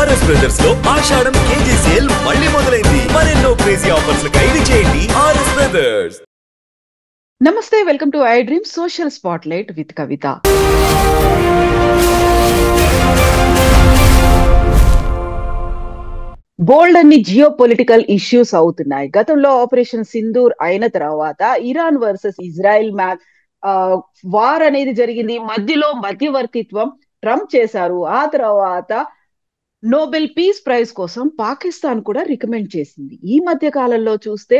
RS brothers లో ఆషాఢం KG sale మళ్ళీ మొదలైంది. మరెన్నో క్రేజీ ఆఫర్స్ ఖైదీ చేయండి ఆర్ఎస్ బ్రదర్స్. నమస్తే, welcome to I dream social spotlight with Kavitha. Bold అన్ని జియో పొలిటికల్ ఇష్యూస్ అవుతున్నాయి. గతంలో ఆపరేషన్ సింధూర్ అయిన తర్వాత ఇరాన్ వర్సెస్ ఇజ్రాయెల్ వార్ అనేది జరిగింది. మధ్యలో మధ్యవర్తిత్వం ట్రంప్ చేశారు. ఆ తర్వాత నోబెల్ పీస్ ప్రైజ్ కోసం పాకిస్తాన్ కూడా రికమెండ్ చేసింది. ఈ మధ్య కాలంలో చూస్తే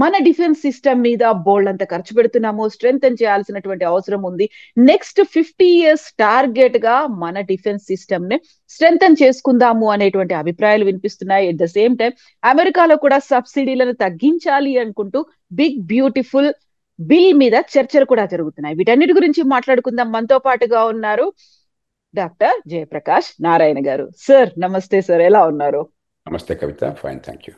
మన డిఫెన్స్ సిస్టమ్ మీద బోల్డ్ అంత ఖర్చు పెడుతున్నాము, స్ట్రెంగ్తన్ చేయాల్సినటువంటి అవసరం ఉంది. నెక్స్ట్ 50 years టార్గెట్ గా మన డిఫెన్స్ సిస్టమ్ ని స్ట్రెంగ్తన్ చేసుకుందాము అనేటువంటి అభిప్రాయాలు వినిపిస్తున్నాయి. ఎట్ ద సేమ్ టైం అమెరికాలో కూడా సబ్సిడీలను తగ్గించాలి అనుకుంటూ బిగ్ బ్యూటిఫుల్ బిల్ మీద చర్చలు కూడా జరుగుతున్నాయి. వీటన్నిటి గురించి మాట్లాడుకుందాం. మనతో పాటుగా ఉన్నారు డాక్టర్ జయప్రకాష్ నారాయణ గారు. సార్ నమస్తే సార్, ఎలా ఉన్నారు? నమస్తే కవిత, ఫైన్, థ్యాంక్ యూ.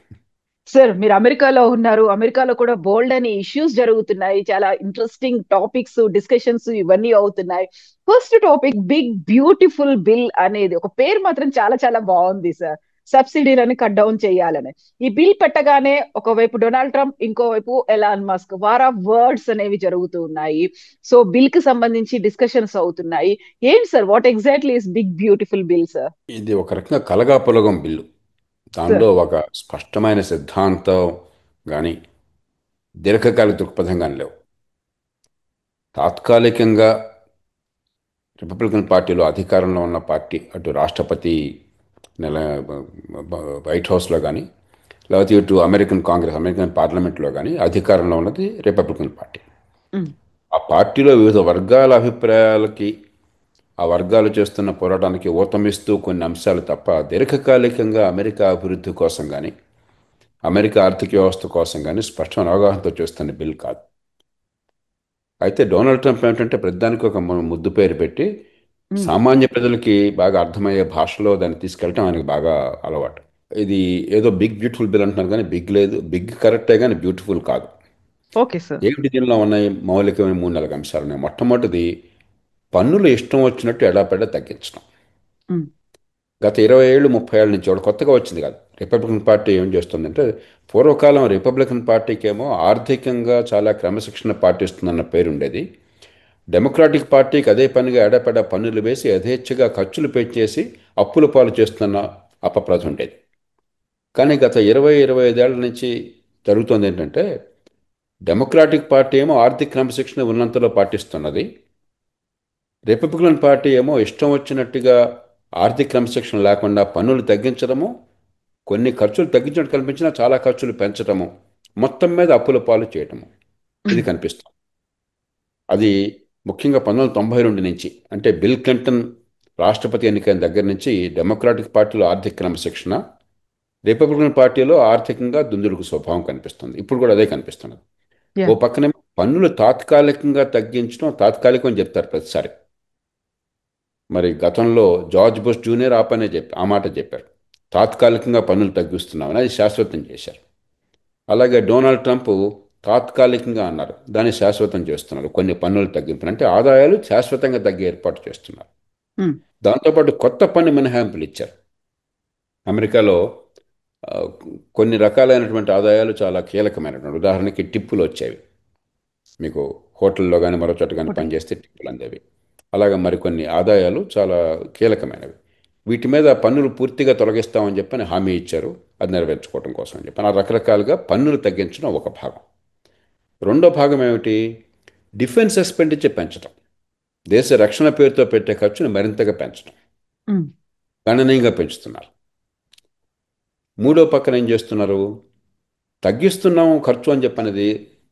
సార్, మీరు అమెరికాలో ఉన్నారు. అమెరికాలో కూడా బోల్డ్ అని ఇష్యూస్ జరుగుతున్నాయి. చాలా ఇంట్రెస్టింగ్ టాపిక్స్, డిస్కషన్స్ ఇవన్నీ అవుతున్నాయి. First topic big beautiful bill అనేది ఒక పేరు మాత్రం చాలా చాలా బాగుంది సార్. సబ్సిడీలను కట్ డౌన్ చేయాలని ఈ బిల్ పెట్టగానే ఒకవైపు డొనాల్డ్ ట్రంప్, ఇంకోవైపు Elon Musk war of words అనేవి జరుగుతూ ఉన్నాయి. సో బిల్ కి సంబంధించి డిస్కషన్స్ అవుతున్నాయి. ఏంటి sir, what exactly is big beautiful bill sir? ఇది ఒక రకంగా కలగాపులగం బిల్లు. దానిలో ఒక స్పష్టమైన సిద్ధాంతం కానీ దీర్ఘకాలిక దృక్పథం కానీ లేవు. తాత్కాలికంగా రిపబ్లికన్ పార్టీలో అధికారంలో ఉన్న పార్టీ, అటు రాష్ట్రపతి నెల వైట్ హౌస్లో కానీ, లేకపోతే ఇటు అమెరికన్ కాంగ్రెస్, అమెరికన్ పార్లమెంట్లో కానీ అధికారంలో ఉన్నది రిపబ్లికన్ పార్టీ. ఆ పార్టీలో వివిధ వర్గాల అభిప్రాయాలకి, ఆ వర్గాలు చేస్తున్న పోరాటానికి ఊతమిస్తూ కొన్ని అంశాలు తప్ప దీర్ఘకాలికంగా అమెరికా అభివృద్ధి కోసం కానీ, అమెరికా ఆర్థిక వ్యవస్థ కోసం కానీ స్పష్టమైన అవగాహనతో చేస్తున్న బిల్ కాదు. అయితే డొనాల్డ్ ట్రంప్ ఏమిటంటే ప్రతిదానికి ఒక ముద్దు పేరు పెట్టి సామాన్య ప్రజలకి బాగా అర్థమయ్యే భాషలో దాన్ని తీసుకెళ్ళటం ఆయనకు బాగా అలవాటు. ఇది ఏదో బిగ్ బ్యూటిఫుల్ బిల్ అంటున్నారు కానీ బిగ్ లేదు. బిగ్ కరెక్టే కానీ బ్యూటిఫుల్ కాదు. Okay sir. ఏమిటి దీనిలో ఉన్నాయి? మౌలికమైన 3-4 అంశాలు ఉన్నాయి. మొట్టమొదటిది, పన్నులు ఇష్టం వచ్చినట్టు ఎడాపెడా తగ్గించడం. గత 20 ఏళ్ళు 30 ఏళ్ళ నుంచి కూడా కొత్తగా వచ్చింది కాదు. రిపబ్లికన్ పార్టీ ఏం చేస్తుందంటే, పూర్వకాలం రిపబ్లికన్ పార్టీకి ఏమో ఆర్థికంగా చాలా క్రమశిక్షణ పాటిస్తుందన్న పేరు ఉండేది. డెమోక్రాటిక్ పార్టీకి అదే పనిగా ఎడాపెడా పన్నులు వేసి యథేచ్ఛగా ఖర్చులు పెంచేసి అప్పుల పాలు చేస్తున్న అపప్రథ ఉండేది. కానీ గత 20-25 ఏళ్ల నుంచి జరుగుతుంది ఏంటంటే, డెమోక్రాటిక్ పార్టీ ఏమో ఆర్థిక క్రమశిక్షణ ఉన్నంతలో పాటిస్తున్నది, రిపబ్లికన్ పార్టీ ఏమో ఇష్టం వచ్చినట్టుగా ఆర్థిక క్రమశిక్షణ లేకుండా పన్నులు తగ్గించడము, కొన్ని ఖర్చులు తగ్గించడం కనిపించినా చాలా ఖర్చులు పెంచడము, మొత్తం మీద అప్పుల పాలు చేయటము, ఇది కనిపిస్తుంది. అది ముఖ్యంగా 1992 నుంచి, అంటే బిల్ క్లింటన్ రాష్ట్రపతి ఎన్నికైన దగ్గర నుంచి డెమోక్రాటిక్ పార్టీలో ఆర్థిక క్రమశిక్షణ, రిపబ్లికన్ పార్టీలో ఆర్థికంగా దుందుడుకు స్వభావం కనిపిస్తుంది. ఇప్పుడు కూడా అదే కనిపిస్తున్నది. ఓ పక్కనే పన్నులు తాత్కాలికంగా తగ్గించడం, తాత్కాలికం అని చెప్తారు ప్రతిసారి. మరి గతంలో జార్జ్ బుష్ జూనియర్ ఆ మాట చెప్పారు, తాత్కాలికంగా పన్నులు తగ్గిస్తున్నామని. అది శాశ్వతం చేశారు. అలాగే డొనాల్డ్ ట్రంప్ తాత్కాలికంగా అన్నారు, దాన్ని శాశ్వతం చేస్తున్నారు. కొన్ని పన్నులు తగ్గింపులు అంటే ఆదాయాలు శాశ్వతంగా తగ్గే ఏర్పాటు చేస్తున్నారు. దాంతోపాటు కొత్త పన్ను మినహాయింపులు ఇచ్చారు. అమెరికాలో కొన్ని రకాలైనటువంటి ఆదాయాలు చాలా కీలకమైనటువంటి, ఉదాహరణకి టిప్పులు వచ్చేవి. మీకు హోటల్లో కానీ మరో చోట కానీ పనిచేస్తే టిప్పులు అందేవి. అలాగే మరికొన్ని ఆదాయాలు చాలా కీలకమైనవి. వీటి మీద పన్నులు పూర్తిగా తొలగిస్తామని చెప్పని హామీ ఇచ్చారు. అది నెరవేర్చుకోవడం కోసం అని చెప్పి ఆ రకరకాలుగా పన్నులు తగ్గించడం ఒక భాగం. రెండో భాగం ఏమిటి? డిఫెన్స్ ఎక్స్పెండిచర్ పెంచడం. దేశ రక్షణ పేరుతో పెట్టే ఖర్చును మరింతగా పెంచడం, గణనీయంగా పెంచుతున్నారు. మూడో పక్కన ఏం చేస్తున్నారు? తగ్గిస్తున్నాము ఖర్చు అని చెప్పనేది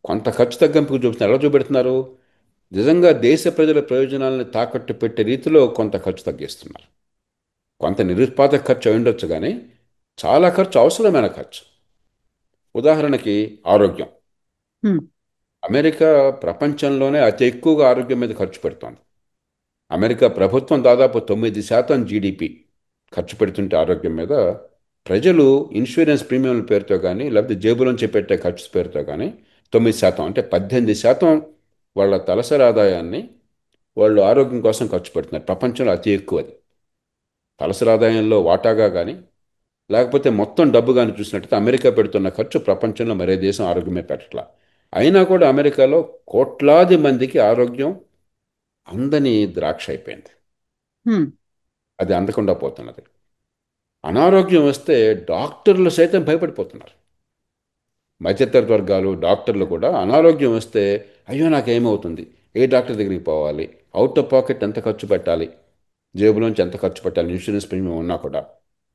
కొంత ఖర్చు తగ్గింపుకు చూపుతున్నారు. ఎలా చూపెడుతున్నారు? నిజంగా దేశ ప్రజల ప్రయోజనాలను తాకట్టు పెట్టే రీతిలో కొంత ఖర్చు తగ్గిస్తున్నారు. కొంత నిరుత్పాదక ఖర్చు అయి ఉండొచ్చు, కానీ చాలా ఖర్చు అవసరమైన ఖర్చు. ఉదాహరణకి ఆరోగ్యం. అమెరికా ప్రపంచంలోనే అతి ఎక్కువగా ఆరోగ్యం మీద ఖర్చు పెడుతోంది. అమెరికా ప్రభుత్వం దాదాపు 9% జీడిపి ఖర్చు పెడుతుంటే ఆరోగ్యం మీద, ప్రజలు ఇన్సూరెన్స్ ప్రీమియంల పేరుతో కానీ లేకపోతే జేబులోంచి పెట్టే ఖర్చు పేరుతో కానీ 9%, అంటే 18% వాళ్ళ తలసరి ఆదాయాన్ని వాళ్ళు ఆరోగ్యం కోసం ఖర్చు పెడుతున్నారు. ప్రపంచంలో అతి ఎక్కువది. తలసరి ఆదాయంలో వాటాగా కానీ లేకపోతే మొత్తం డబ్బు కానీ చూసినట్టయితే అమెరికా పెడుతున్న ఖర్చు ప్రపంచంలో మరే దేశం ఆరోగ్యమే పెట్టట్లా. అయినా కూడా అమెరికాలో కోట్లాది మందికి ఆరోగ్యం అందని ద్రాక్ష అయిపోయింది. హ్మ్. అది అందకుండా పోతున్నది. అనారోగ్యం వస్తే డాక్టర్లు సైతం భయపడిపోతున్నారు. మధ్యతరగతి వర్గాలు డాక్టర్లు కూడా అనారోగ్యం వస్తే అయ్యో నాకేమవుతుంది, ఏ డాక్టర్ దగ్గరికి పోవాలి, అవుట్ ఆఫ్ పాకెట్ ఎంత ఖర్చు పెట్టాలి, జేబులోంచి ఎంత ఖర్చు పెట్టాలి, ఇన్సూరెన్స్ ప్రీమియం ఉన్నా కూడా.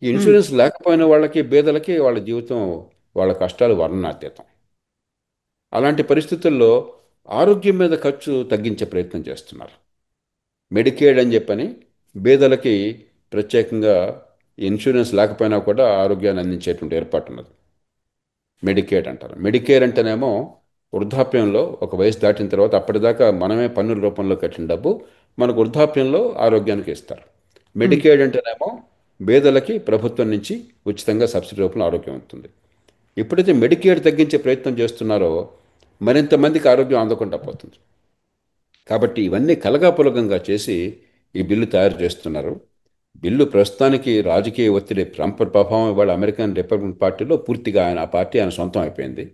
ఈ హ్మ్. ఇన్సూరెన్స్ లేకపోయిన వాళ్ళకి బేదలకి వాళ్ళ జీవితం, వాళ్ళ కష్టాలు వర్ణనాతీతం. అలాంటి పరిస్థితుల్లో ఆరోగ్యం మీద ఖర్చు తగ్గించే ప్రయత్నం చేస్తున్నారు. మెడికేడ్ అని చెప్పని బేదలకి ప్రత్యేకంగా ఇన్సూరెన్స్ లేకపోయినా కూడా ఆరోగ్యాన్ని అందించేటువంటి ఏర్పాటు ఉన్నది. మెడికేడ్ అంటారు. మెడికేర్ అంటేనేమో వృద్ధాప్యంలో ఒక వయసు దాటిన తర్వాత అప్పటిదాకా మనమే పన్నుల రూపంలో కట్టిన డబ్బు మనకు వృద్ధాప్యంలో ఆరోగ్యానికి ఇస్తారు. హ్మ్. మెడికేడ్ అంటేనేమో పేదలకి ప్రభుత్వం నుంచి ఉచితంగా సబ్సిడీ రూపంలో ఆరోగ్యం ఉంటుంది. ఎప్పుడైతే మెడికేడ్ తగ్గించే ప్రయత్నం చేస్తున్నారో మరింత మందికి ఆరోగ్యం అందకుండా పోతుంది. కాబట్టి ఇవన్నీ కలగాపులగంగా చేసి ఈ బిల్లు తయారు చేస్తున్నారు. బిల్లు ప్రస్తుతానికి రాజకీయ ఒత్తిడి, ట్రంప్ ప్రభావం ఇవాళ అమెరికన్ రిపబ్లికన్ పార్టీలో పూర్తిగా ఆయన ఆ పార్టీ ఆయన సొంతం అయిపోయింది.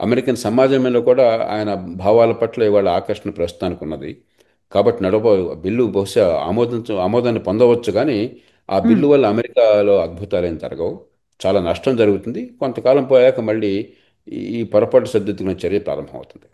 అమెరికన్ సమాజంలో కూడా ఆయన భావాల పట్ల ఇవాళ ఆకర్షణ ప్రస్తుతానికి ఉన్నది. కాబట్టి బిల్లు బహుశా ఆమోదాన్ని పొందవచ్చు, కానీ ఆ హ్మ్. బిల్లు వల్ల అమెరికాలో అద్భుతాలేం జరగవు. చాలా నష్టం జరుగుతుంది. కొంతకాలం పోయాక మళ్ళీ ఈ పొరపాటు సరిదిద్దుకునే చర్య ప్రారంభమవుతుంది.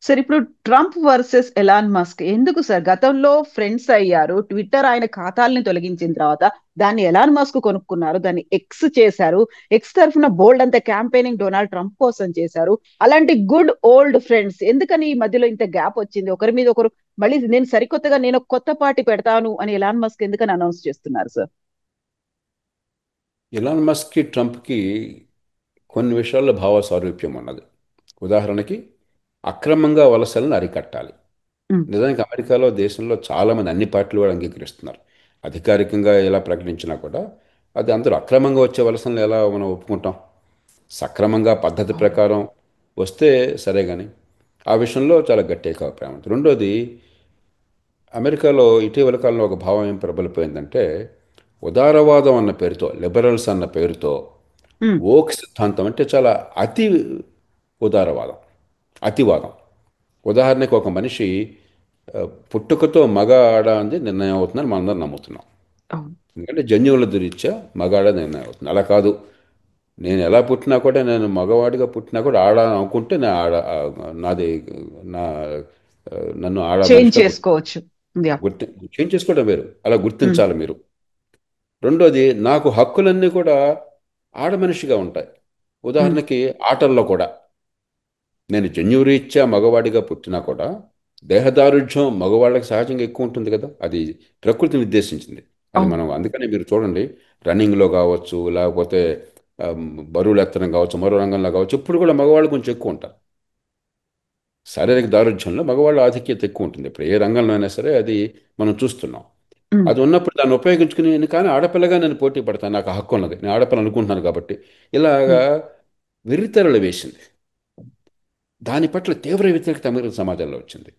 సార్, ఇప్పుడు ట్రంప్ వర్సెస్ ఎలాన్ మస్క్ ఎందుకు సార్? గతంలో ఫ్రెండ్స్ అయ్యారు. ట్విట్టర్ ఆయన ఖాతాల్ని తొలగించిన తర్వాత దాన్ని ఎలాన్ మస్క్ కొనుక్కున్నారు. దాన్ని ఎక్స్ చేశారు. ఎక్స్ తరఫున బోల్డ్ అంత క్యాంపెయినింగ్ డొనాల్డ్ ట్రంప్ కోసం చేశారు. అలాంటి గుడ్ ఓల్డ్ ఫ్రెండ్స్ ఎందుకని ఈ మధ్యలో ఇంత గ్యాప్ వచ్చింది? ఒకరి మీద ఒకరు మళ్ళీ నేను ఒక కొత్త పార్టీ పెడతాను అని ఎలాన్ మస్క్ ఎందుకని అనౌన్స్ చేస్తున్నారు సార్? ఎలాన్ మస్క్కి ట్రంప్కి కొన్ని విషయాల్లో భావ సారూప్యం ఉన్నది. ఉదాహరణకి అక్రమంగా వలసలను అరికట్టాలి. ఉమ్. నిజానికి అమెరికాలో దేశంలో చాలామంది అన్ని పార్టీలు కూడా అంగీకరిస్తున్నారు. అధికారికంగా ఎలా ప్రకటించినా కూడా అది అందరూ అక్రమంగా వచ్చే వలసలను ఎలా మనం ఒప్పుకుంటాం? సక్రమంగా పద్ధతి అవును. ప్రకారం వస్తే సరే కానీ ఆ విషయంలో చాలా గట్టి అభిప్రాయం ఉంది. రెండోది, అమెరికాలో ఇటీవల కాలంలో ఒక భావం ఏం ప్రబలిపోయిందంటే ఉదారవాదం అన్న పేరుతో, లిబరల్స్ అన్న పేరుతో ఉమ్. ఓక్ సిద్ధాంతం అంటే చాలా అతి ఉదారవాదం, అతివాదం. ఉదాహరణకి ఒక మనిషి ఆ, పుట్టుకతో మగ ఆడ అంది నిర్ణయం అవుతుందని మనందరం నమ్ముతున్నాం. అవును. ఎందుకంటే జన్యువుల దురీత్యా మగాడ నిర్ణయం అవుతుంది. అలా కాదు, నేను ఎలా పుట్టినా కూడా, నేను మగవాడిగా పుట్టినా కూడా ఆడ అనుకుంటే నా ఆడ నాది నా నన్ను ఆడ చేంజ్ మనిషిగా చేసుకోవచ్చు. యా. గుర్తి చేంజ్ చేసుకోవడం వేరు, అలా ఉమ్. గుర్తించాలి మీరు. రెండోది, నాకు హక్కులన్నీ కూడా ఆడ మనిషిగా ఉంటాయి. ఉమ్. ఉదాహరణకి ఆటల్లో కూడా నేను జన్యురీత్యా మగవాడిగా పుట్టినా కూడా దేహదారుఢ్యం మగవాళ్ళకి సహజంగా ఎక్కువ ఉంటుంది కదా, అది ప్రకృతి నిర్దేశించింది. అది అవును. మనం అందుకనే మీరు చూడండి, రన్నింగ్లో కావచ్చు, లేకపోతే ఆ, బరువులు ఎత్తడం కావచ్చు, మరో రంగంలో కావచ్చు, ఇప్పుడు కూడా మగవాళ్ళు కొంచెం ఎక్కువ ఉంటారు. శారీరక దారుఢ్యంలో మగవాళ్ళ ఆధిక్యత ఎక్కువ ఉంటుంది. ఇప్పుడు ఏ రంగంలో అయినా సరే అది మనం చూస్తున్నాం. ఉమ్. అది ఉన్నప్పుడు దాన్ని ఉపయోగించుకుని కానీ ఆడపిల్లగా నేను పోటీ పడతాను, నాకు ఆ హక్కు ఉన్నది, నేను ఆడపిల్ల అనుకుంటున్నాను కాబట్టి, ఇలాగా ఉమ్. వెర్రితెరలు వేసింది. దాని పట్ల తీవ్ర వ్యతిరేకత అమెరికన్ సమాజంలో వచ్చింది.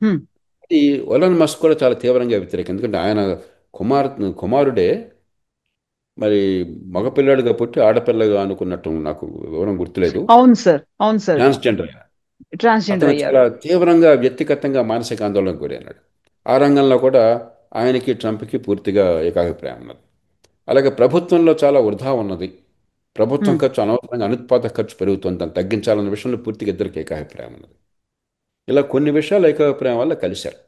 ఉమ్. ఈ ఎలాన్ మస్క్ కూడా చాలా తీవ్రంగా వ్యతిరేకం. ఎందుకంటే ఆయన కుమార్ కుమారుడే మరి మగపిల్లాడిగా పుట్టి ఆడపిల్లగా అనుకున్నట్టు, నాకు వివరం గుర్తులేదు, అవును సార్. అవును సార్. ట్రాన్స్జెండర్. ట్రాన్స్జెండర్ అతను అయ్యారు. చాలా తీవ్రంగా వ్యక్తిగతంగా మానసిక ఆందోళనకు గురైనాడు. ఆ రంగంలో కూడా ఆయనకి ట్రంప్కి పూర్తిగా ఏకాభిప్రాయం ఉన్నది. అలాగే ప్రభుత్వంలో చాలా వృధా ఉన్నది. ప్రభుత్వం ఉమ్. ఖర్చు అనవసరంగా అనుత్పాదక ఖర్చు పెరుగుతుంది, దాన్ని తగ్గించాలన్న విషయంలో పూర్తిగా ఇద్దరికి ఏకాభిప్రాయం ఉన్నది. ఇలా కొన్ని విషయాలు ఏకాభిప్రాయం వల్ల కలిశారు. ఉమ్.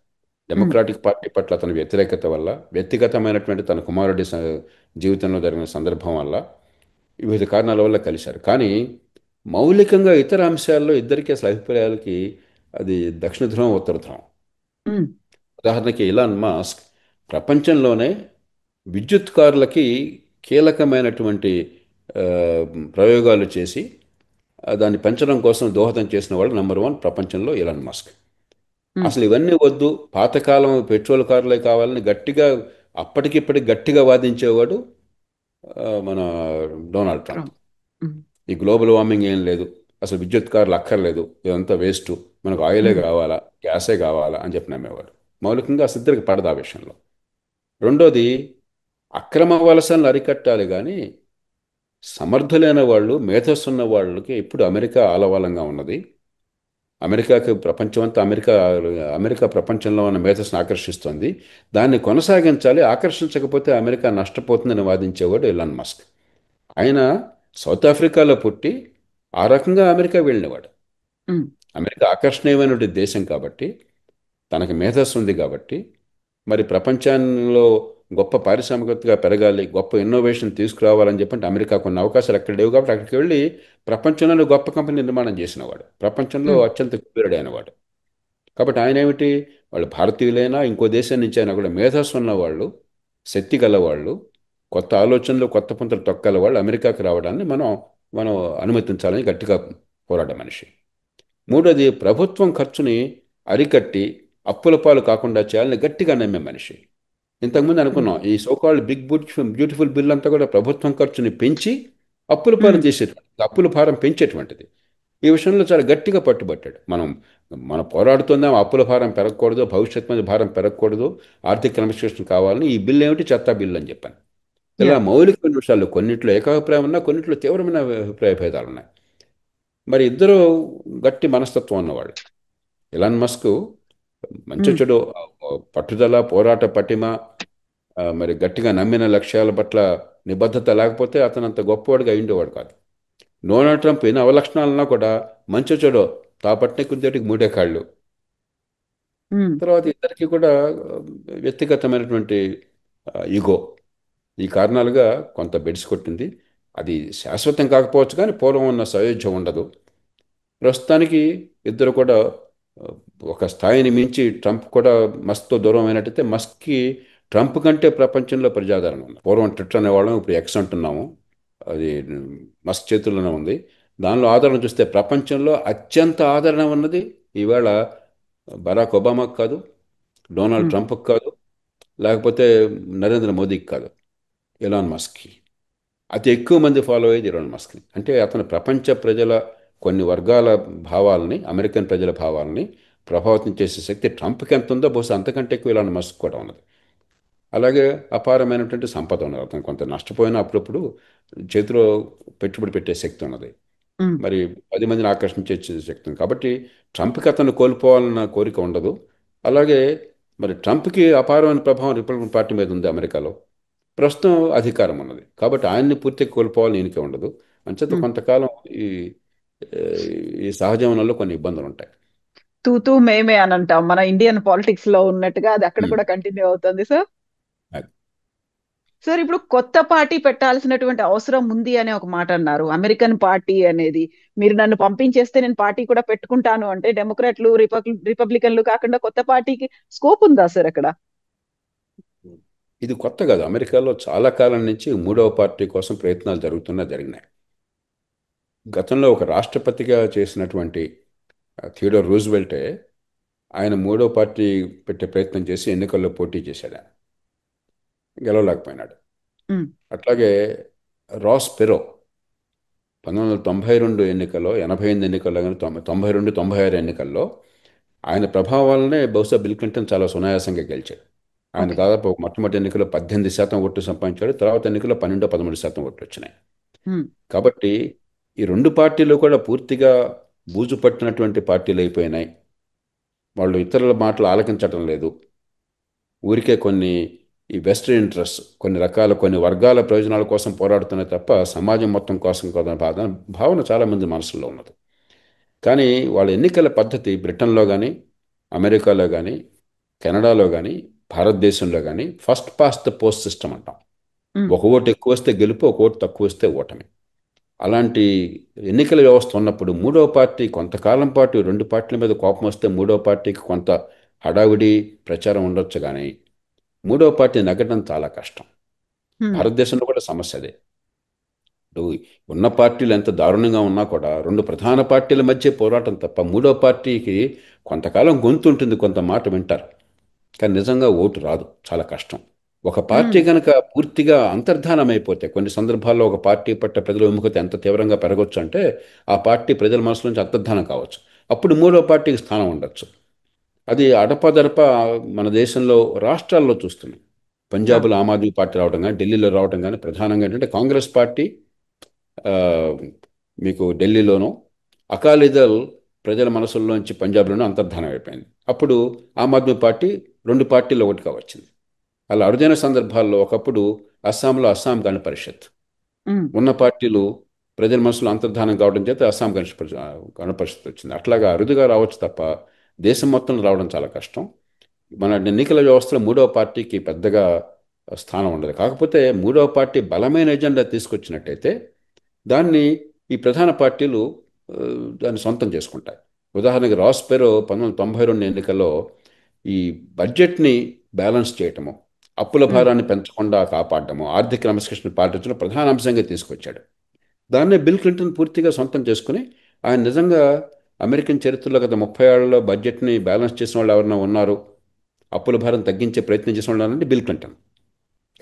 డెమోక్రాటిక్ పార్టీ పట్ల అతని వ్యతిరేకత వల్ల, వ్యక్తిగతమైనటువంటి తన కుమారుడి జీవితంలో జరిగిన సందర్భం వల్ల, వివిధ కారణాల వల్ల కలిశారు. కానీ మౌలికంగా ఇతర అంశాల్లో ఇద్దరికీ అసలు అభిప్రాయాలకి అది దక్షిణ ధ్రువం, ఉత్తర ధ్రువం. ఉమ్. ఉదాహరణకి ఇలాన్ మాస్క్ ప్రపంచంలోనే విద్యుత్ కార్లకి కీలకమైనటువంటి ఆ, ప్రయోగాలు చేసి దాన్ని పెంచడం కోసం దోహదం చేసిన వాళ్ళు నెంబర్ వన్ ప్రపంచంలో ఇలాన్ మస్క్. ఉమ్. అసలు ఇవన్నీ వద్దు, పాతకాలం పెట్రోల్ కార్లే కావాలని గట్టిగా అప్పటికిప్పటికి గట్టిగా వాదించేవాడు మన డొనాల్డ్ ట్రంప్. ట్రంప్. ఉమ్. ఈ గ్లోబల్ వార్మింగ్ ఏం లేదు, అసలు విద్యుత్ కార్లు అక్కర్లేదు, ఇదంతా వేస్ట్, మనకు ఆయిలే ఉమ్. కావాలా, గ్యాసే కావాలా అని చెప్పి నమ్మేవాడు. మౌలికంగా అసలు ఇద్దరికి పడదు ఆ విషయంలో. రెండోది, అక్రమ వలసలను అరికట్టాలి కానీ సమర్థులైన వాళ్ళు, మేధస్సున్న వాళ్ళకి ఇప్పుడు అమెరికా ఆలవాలంగా ఉన్నది. అమెరికాకి ప్రపంచం అంతా అమెరికా ప్రపంచంలో ఉన్న మేధస్సును ఆకర్షిస్తుంది. దాన్ని కొనసాగించాలి. ఆకర్షించకపోతే అమెరికా నష్టపోతుందని వాదించేవాడు ఎలాన్ మస్క్. ఆయన సౌత్ ఆఫ్రికాలో పుట్టి ఆ రకంగా అమెరికా వెళ్ళినవాడు. ఉమ్, అమెరికా ఆకర్షణీయమైనటువంటి దేశం కాబట్టి, తనకి మేధస్సు ఉంది కాబట్టి, మరి ప్రపంచంలో గొప్ప పారిశ్రామికతగా పెరగాలి, గొప్ప ఇన్నోవేషన్ తీసుకురావాలని చెప్పంటే అమెరికా కొన్ని అవకాశాలు అక్కడ లేవు కాబట్టి అక్కడికి వెళ్ళి ప్రపంచంలోనే గొప్ప కంపెనీ నిర్మాణం చేసినవాడు, ప్రపంచంలో ఉమ్, అత్యంత కుబేరుడైనవాడు. కాబట్టి ఆయన ఏమిటి, వాళ్ళు భారతీయులైనా ఇంకో దేశం నుంచి అయినా కూడా మేధస్సు ఉన్నవాళ్ళు, శక్తి గలవాళ్ళు, కొత్త ఆలోచనలు కొత్త పుంతలు తొక్కల వాళ్ళు అమెరికాకి రావడాన్ని మనం మనం అనుమతించాలని గట్టిగా పోరాడే మనిషి. మూడోది, ప్రభుత్వం ఖర్చుని అరికట్టి అప్పుల పాలు కాకుండా చేయాలని గట్టిగా నమ్మే మనిషి. ఇంతకుముందు ఉమ్, అనుకున్నాం ఈ సోకాల్డ్ బిగ్ బ్యూటిఫుల్ బిల్ అంతా కూడా ప్రభుత్వం ఖర్చుని పెంచి అప్పుల పాలు ఉమ్, చేసేటువంటిది, అప్పుల భారం పెంచేటువంటిది. ఈ విషయంలో చాలా గట్టిగా పట్టుబట్టాడు. మనం పోరాడుతుందాం, అప్పుల భారం పెరగకూడదు, భవిష్యత్ మీద భారం పెరగకూడదు, ఆర్థిక క్రమశిక్షణ కావాలని. ఈ బిల్ ఏమిటి, చెత్త బిల్లు అని చెప్పాను. ఇలా యా మౌలికమైన విషయాలు కొన్నిట్లో ఏకాభిప్రాయం ఉన్నా, కొన్నిట్లో తీవ్రమైన అభిప్రాయ భేదాలు ఉన్నాయి. మరి ఇద్దరు గట్టి మనస్తత్వం ఉన్నవాళ్ళు. ఎలాన్ మస్క్ మంచి ఉమ్, చెడు పట్టుదల, పోరాట పటిమ, మరి గట్టిగా నమ్మిన లక్ష్యాల పట్ల నిబద్ధత లేకపోతే అతను అంత గొప్పవాడిగా అయిండేవాడు కాదు. డొనాల్డ్ ట్రంప్ ఎన్ని అవలక్షణాలన్నా కూడా మంచి చెడు తాపట్నే కుద్దేటికి మూడే కాళ్ళు. ఉమ్, తర్వాత ఇద్దరికి కూడా వ్యక్తిగతమైనటువంటి ఈగో, ఈ కారణాలుగా కొంత బెడిసి కొట్టింది. అది శాశ్వతం కాకపోవచ్చు కానీ పూర్వం ఉన్న సయోధ్యం ఉండదు. ప్రస్తుతానికి ఇద్దరు కూడా ఆ, ఒక స్థాయిని మించి ట్రంప్ కూడా మస్క్తో దూరం అయినట్టయితే, మస్క్కి ట్రంప్ కంటే ప్రపంచంలో ప్రజాదరణ ఉంది. పూర్వం ట్విట్టర్ అనేవాళ్ళం, ఇప్పుడు ఎక్స్ అంటున్నాము. అది మస్క్ చేతుల్లోనే ఉంది. దానిలో ఆదరణ చూస్తే ప్రపంచంలో అత్యంత ఆదరణ ఉన్నది ఈవేళ బరాక్ ఒబామాకు కాదు, డొనాల్డ్ ఉమ్, ట్రంప్కి కాదు, లేకపోతే నరేంద్ర మోదీకి కాదు, ఎలాన్ మస్క్కి. అతి ఎక్కువ మంది ఫాలో అయ్యేది ఎలాన్ మస్క్ని. అంటే అతను ప్రపంచ ప్రజల కొన్ని వర్గాల భావాలని, అమెరికన్ ప్రజల భావాలని ప్రభావితం చేసే శక్తి ట్రంప్కి ఎంత ఉందో బహుశా అంతకంటే ఎక్కువ ఎలాన్ మస్క్ కూడా ఉన్నది. అలాగే అపారమైనటువంటి సంపద ఉన్నది. అతను కొంత నష్టపోయినా అప్పుడప్పుడు చేతిలో పెట్టుబడి పెట్టే శక్తి ఉన్నది. ఉమ్, మరి 10 మందిని ఆకర్షించే శక్తి ఉంది. కాబట్టి ట్రంప్కి అతను కోల్పోవాలన్న కోరిక ఉండదు. అలాగే మరి ట్రంప్కి అపారమైన ప్రభావం రిపబ్లికన్ పార్టీ మీద ఉంది అమెరికాలో. ప్రస్తుతం అధికారం ఉన్నది కాబట్టి ఆయన్ని పూర్తిగా కోల్పోవాలని ఈయనకే ఉండదు. అంచేత ఉమ్. కొంతకాలం ఈ ఆ, ఈ సహజీవనంలో కొన్ని ఇబ్బందులు ఉంటాయి. తూతూ మేమే అని అంటాం మన ఇండియన్ పాలిటిక్స్ లో ఉన్నట్టుగా అది అక్కడ ఉమ్. కూడా కంటిన్యూ అవుతుంది సార్. అది. సార్ ఇప్పుడు కొత్త పార్టీ పెట్టాల్సినటువంటి అవసరం ఉంది అనే ఒక మాట అన్నారు. అమెరికన్ పార్టీ అనేది మీరు నన్ను పంపించేస్తే నేను పార్టీ కూడా పెట్టుకుంటాను అంటే డెమోక్రాట్లు రిపబ్లికన్లు కాకుండా కొత్త పార్టీకి స్కోప్ ఉందా సార్ అక్కడ? ఇది కొత్త కాదు. అమెరికాలో చాలా కాలం నుంచి మూడవ పార్టీ కోసం ప్రయత్నాలు జరిగినాయి. గతంలో ఒక రాష్ట్రపతిగా చేసినటువంటి థియోడోర్ రూజ్వెల్టే ఆయన మూడో పార్టీ పెట్టే ప్రయత్నం చేసి ఎన్నికల్లో పోటీ చేశాడు. ఆయన గెలవలేకపోయినాడు. ఉమ్, అట్లాగే రాస్ పెరో 1992 ఎన్నికల్లో, 88 ఎన్నికల్లో కానీ 92, 96 ఎన్నికల్లో ఆయన ప్రభావం వల్లనే బహుశా బిల్ క్లింటన్ చాలా సునాయాసంగా గెలిచాడు. ఆయన ఓకే. దాదాపు మొట్టమొదటి ఎన్నికల్లో 18% ఓట్లు సంపాదించాడు. తర్వాత ఎన్నికల్లో 12, 13% ఓట్లు వచ్చినాయి. ఉమ్, కాబట్టి ఈ రెండు పార్టీలు కూడా పూర్తిగా బూజు పట్టినటువంటి పార్టీలు అయిపోయినాయి. వాళ్ళు ఇతరుల మాటలు ఆలకించటం లేదు. ఊరికే ఈ వెస్టర్న్ ఇంట్రెస్ట్, కొన్ని వర్గాల ప్రయోజనాల కోసం పోరాడుతున్నాయి తప్ప సమాజం మొత్తం కోసం కాదన్న భావన చాలామంది మనసులో ఉన్నది. కానీ వాళ్ళ ఎన్నికల పద్ధతి బ్రిటన్లో కానీ, అమెరికాలో కానీ, కెనడాలో కానీ, భారతదేశంలో కానీ first past the post system అంటాం. ఉమ్, ఒక ఓటు ఎక్కువ వస్తే గెలుపు, ఒక ఓటు తక్కువ వస్తే ఓటమి. అలాంటి ఎన్నికల వ్యవస్థ ఉన్నప్పుడు మూడవ పార్టీ కొంతకాలం పాటు రెండు పార్టీల మీద కోపం వస్తే మూడవ పార్టీకి కొంత హడావిడి ప్రచారం ఉండొచ్చు కానీ మూడవ పార్టీ నెగ్గడం చాలా కష్టం. ఉమ్, భారతదేశంలో కూడా సమస్య అదే. ఇప్పుడు ఉన్న పార్టీలు ఎంత దారుణంగా ఉన్నా కూడా రెండు ప్రధాన పార్టీల మధ్య పోరాటం తప్ప మూడవ పార్టీకి కొంతకాలం గొంతు ఉంటుంది, కొంత మాట వింటారు, కానీ నిజంగా ఓటు రాదు, చాలా కష్టం. ఒక పార్టీ ఉమ్, కనుక పూర్తిగా అంతర్ధానం అయిపోతే, కొన్ని సందర్భాల్లో ఒక పార్టీ పట్ల ప్రజల విముఖత ఎంత తీవ్రంగా పెరగవచ్చు అంటే ఆ పార్టీ ప్రజల మనసు నుంచి అంతర్ధానం కావచ్చు. అప్పుడు మూడో పార్టీకి స్థానం ఉండొచ్చు. అది అడపదడప మన దేశంలో రాష్ట్రాల్లో చూస్తున్నాం. పంజాబ్లో ఆమ్ ఆద్మీ పార్టీ రావడం కానీ ఢిల్లీలో రావడం కానీ ప్రధానంగా ఏంటంటే కాంగ్రెస్ పార్టీ ఆ, మీకు ఢిల్లీలోనూ అకాలీదళ్ ప్రజల మనసుల్లోంచి పంజాబ్లోనూ అంతర్ధానం అయిపోయింది. అప్పుడు ఆమ్ ఆద్మీ పార్టీ రెండు పార్టీలు ఒకటిగా వచ్చింది. అలా అరుదైన సందర్భాల్లో ఒకప్పుడు అస్సాంలో అస్సాం గణ పరిషత్ ఉన్న పార్టీలు ప్రజల మనసులో అంతర్ధానం కావడం చేత అస్సాం గణ పరిషత్ వచ్చింది. అట్లాగా అరుదుగా రావచ్చు తప్ప దేశం మొత్తం రావడం చాలా కష్టం. మన ఎన్నికల వ్యవస్థలో మూడవ పార్టీకి పెద్దగా స్థానం ఉండదు. కాకపోతే మూడవ పార్టీ బలమైన ఎజెండా తీసుకొచ్చినట్టయితే దాన్ని ఈ ప్రధాన పార్టీలు ఆ, దాన్ని సొంతం చేసుకుంటాయి. ఉదాహరణకి రాస్ పెరో 1992 ఎన్నికల్లో ఈ బడ్జెట్ని బ్యాలెన్స్ చేయటము, అప్పుల భారాన్ని పెంచకుండా కాపాడటము, ఆర్థిక క్రమశిక్షణ పాటించడం ప్రధాన అంశంగా తీసుకొచ్చాడు. దాన్నే బిల్ క్లింటన్ పూర్తిగా సొంతం చేసుకుని ఆయన నిజంగా అమెరికన్ చరిత్రలో గత 30 ఏళ్లలో బడ్జెట్ని బ్యాలెన్స్ చేసిన వాళ్ళు ఎవరైనా ఉన్నారు, అప్పుల భారం తగ్గించే ప్రయత్నం చేసిన వాళ్ళు అంటే బిల్ క్లింటన్.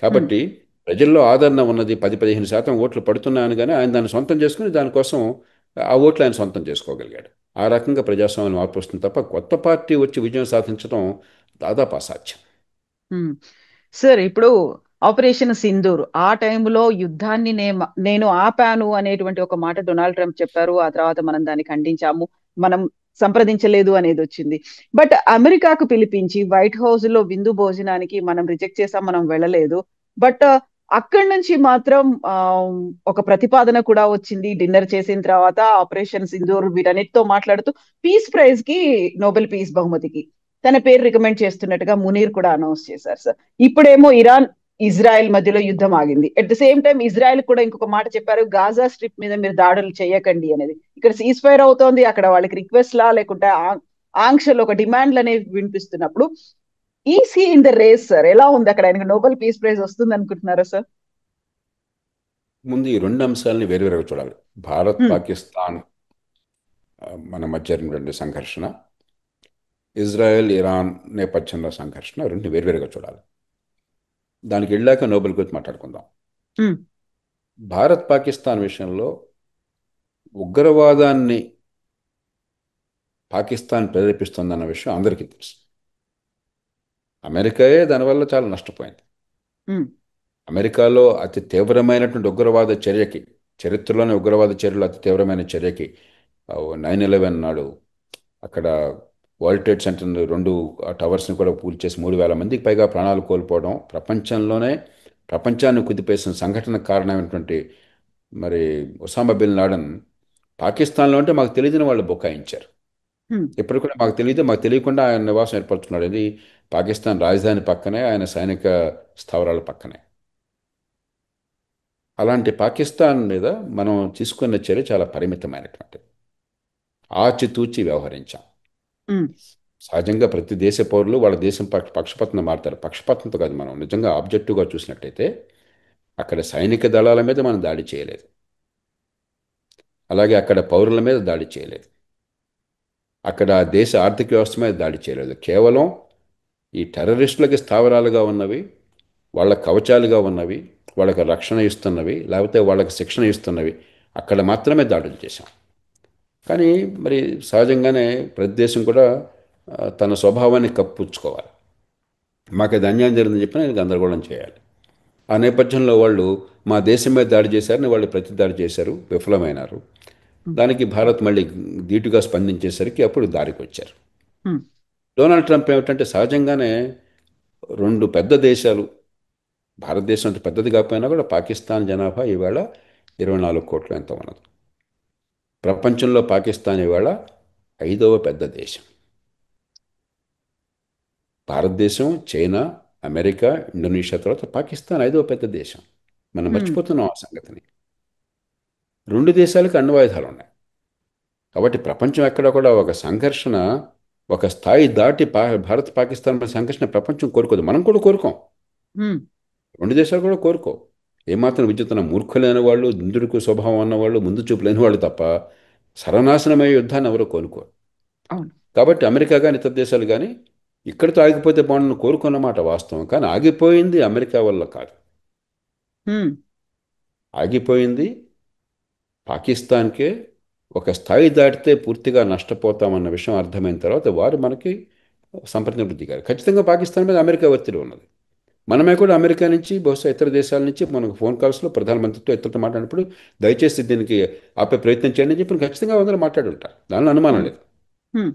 కాబట్టి ప్రజల్లో ఆదరణ ఉన్నది, 10-15% ఓట్లు పడుతున్నాయని కానీ ఆయన దాన్ని సొంతం చేసుకుని దానికోసం ఆ ఓట్లు ఆయన సొంతం చేసుకోగలిగాడు. ఆ రకంగా ప్రజాస్వామ్యం మార్పు వస్తుంది తప్ప కొత్త పార్టీ వచ్చి విజయం సాధించడం దాదాపు అసాధ్యం. సార్ ఇప్పుడు ఆపరేషన్ సింధూర్ ఆ టైంలో యుద్ధాన్ని నేను ఆపాను అనేటువంటి ఒక మాట డొనాల్డ్ ట్రంప్ చెప్పారు. ఆ తర్వాత మనం దాన్ని ఖండించాము, మనం సంప్రదించలేదు అనేది వచ్చింది. బట్ అమెరికాకు పిలిపించి వైట్ హౌస్ లో విందు భోజనానికి మనం రిజెక్ట్ చేసాం, మనం వెళ్ళలేదు. బట్ అక్కడి నుంచి మాత్రం ఒక ప్రతిపాదన కూడా వచ్చింది. డిన్నర్ చేసిన తర్వాత ఆపరేషన్ సింధూర్ వీటన్నిటితో మాట్లాడుతూ పీస్ ప్రైజ్ కి, నోబెల్ పీస్ బహుమతికి తన పేరు రికమెండ్ చేస్తున్నట్టుగా మునీర్ కూడా అనౌన్స్ చేశారు సార్. ఇప్పుడేమో ఇరాన్ ఇజ్రాయెల్ మధ్యలో యుద్ధం ఆగింది. At the same time Israel కూడా ఇంకొక మాట చెప్పారు, గాజా స్ట్రిప్ మీద మీరు దాడులు చేయకండి అనేది. ఇక్కడ సీజ్ ఫైర్ అవుతోంది, అక్కడ వాళ్ళకి రిక్వెస్ట్ లా లేకుంటే ఆంక్షలు, ఒక డిమాండ్లు అనేవి వినిపిస్తున్నప్పుడు EC in the race sir, ఎలా ఉంది అక్కడ? ఆయనకు నోబెల్ పీస్ ప్రైజ్ వస్తుంది అనుకుంటున్నారా సార్? ముందు ఈ రెండు అంశాలని వేరువేరుగా చూడాలి. భారత్ పాకిస్తాన్ మన మధ్య జరిగినటువంటి సంఘర్షణ, ఇజ్రాయెల్ ఇరాన్ నేపథ్యంలో సంఘర్షణ, రెండు వేరువేరుగా చూడాలి. దానికి వెళ్ళాక నోబెల్ గురించి మాట్లాడుకుందాం. భారత్ పాకిస్తాన్ విషయంలో ఉగ్రవాదాన్ని పాకిస్తాన్ ప్రేరేపిస్తుందన్న విషయం అందరికీ తెలుసు. అమెరికాయే దానివల్ల చాలా నష్టపోయింది. అమెరికాలో అతి తీవ్రమైనటువంటి ఉగ్రవాద చర్యకి, చరిత్రలోని ఉగ్రవాద చర్యలు అతి తీవ్రమైన చర్యకి 9/11 నాడు అక్కడ వరల్డ్ ట్రేడ్ సెంటర్ రెండు టవర్స్ని కూడా పూర్తి చేసి 3,000 మందికి పైగా ప్రాణాలు కోల్పోవడం, ప్రపంచాన్ని కుదిపేసిన సంఘటనకు కారణమైనటువంటి మరి ఒసామా బిన్ లాడెన్ పాకిస్తాన్లో అంటే మాకు తెలియదని వాళ్ళు బుకాయించారు. ఇప్పుడు కూడా మాకు తెలియదు, మాకు తెలియకుండా ఆయన నివాసం ఏర్పరచుకున్నాడు. ఇది పాకిస్తాన్ రాజధాని పక్కనే, ఆయన సైనిక స్థావరాల పక్కనే. అలాంటి పాకిస్తాన్ మీద మనం తీసుకున్న చర్య చాలా పరిమితమైనటువంటి, ఆచితూచి వ్యవహరించాం. సహజంగా ప్రతి దేశ పౌరులు వాళ్ళ దేశం పక్షపాతంతో మారుతారు. పక్షపాతంతో కాదు, మనం నిజంగా ఆబ్జెక్టివ్గా చూసినట్టయితే అక్కడ సైనిక దళాల మీద మనం దాడి చేయలేదు, అలాగే అక్కడ పౌరుల మీద దాడి చేయలేదు, అక్కడ దేశ ఆర్థిక వ్యవస్థ మీద దాడి చేయలేదు. కేవలం ఈ టెర్రరిస్టులకి స్థావరాలుగా ఉన్నవి, వాళ్ళ కవచాలుగా ఉన్నవి, వాళ్ళకి రక్షణ ఇస్తున్నవి, లేకపోతే వాళ్ళకి శిక్షణ ఇస్తున్నవి అక్కడ మాత్రమే దాడులు చేశాం. కానీ మరి సహజంగానే ప్రతి దేశం కూడా తన స్వభావాన్ని కప్పుచ్చుకోవాలి. మాకు అది అన్యాయం జరిగిందని చెప్పి నేను గందరగోళం చేయాలి. ఆ నేపథ్యంలో వాళ్ళు మా దేశం మీద దాడి చేశారని వాళ్ళు ప్రతి దాడి చేశారు, విఫలమైనారు. దానికి భారత్ మళ్ళీ ధీటుగా స్పందించేసరికి అప్పుడు దారికి వచ్చారు. డొనాల్డ్ ట్రంప్ ఏమిటంటే సహజంగానే రెండు పెద్ద దేశాలు, భారతదేశం అంత పెద్దది కాకపోయినా కూడా పాకిస్తాన్ జనాభా ఈవేళ 24 కోట్లు ఎంత ఉన్నది. ప్రపంచంలో పాకిస్తాన్ ఈవేళ 5వ పెద్ద దేశం. భారతదేశం, చైనా, అమెరికా, ఇండోనేషియా తర్వాత పాకిస్తాన్ 5వ పెద్ద దేశం. మనం మర్చిపోతున్నాం ఆ సంగతిని. రెండు దేశాలకు అణ్వాయుధాలు ఉన్నాయి. కాబట్టి ప్రపంచం ఎక్కడ కూడా ఒక సంఘర్షణ ఒక స్థాయి దాటి భారత్ పాకిస్తాన్ సంఘర్షణ ప్రపంచం కోరుకోదు, మనం కూడా కోరుకోం, రెండు దేశాలు కూడా కోరుకో. ఏమాత్రం విద్యుత్తున్న మూర్ఖులైన వాళ్ళు, దుందుడుకు స్వభావం అన్నవాళ్ళు, ముందు చూపు లేని వాళ్ళు తప్ప సర్వనాశనమయ్యే యుద్ధాన్ని ఎవరో కోరుకోరు. కాబట్టి అమెరికా కానీ ఇతర దేశాలు కానీ ఇక్కడితో ఆగిపోతే బాగుండని కోరుకున్నమాట వాస్తవం. కానీ ఆగిపోయింది అమెరికా వల్ల కాదు, ఆగిపోయింది పాకిస్తాన్కే. ఒక స్థాయి దాటితే పూర్తిగా నష్టపోతామన్న విషయం అర్థమైన తర్వాత వారు మనకి సంప్రదింపులు దిగారు. ఖచ్చితంగా పాకిస్తాన్ మీద అమెరికా ఒత్తిడి ఉన్నది. మనమే కూడా అమెరికా నుంచి బహుశా ఇతర దేశాల నుంచి మనకు ఫోన్ కాల్స్లో ప్రధానమంత్రితో ఇతరులతో మాట్లాడినప్పుడు దయచేసి దీనికి ఆపే ప్రయత్నం చేయండి అని చెప్పి ఖచ్చితంగా అందరూ మాట్లాడి ఉంటారు, దానిలో అనుమానం ఉమ్, లేదు. ఉమ్,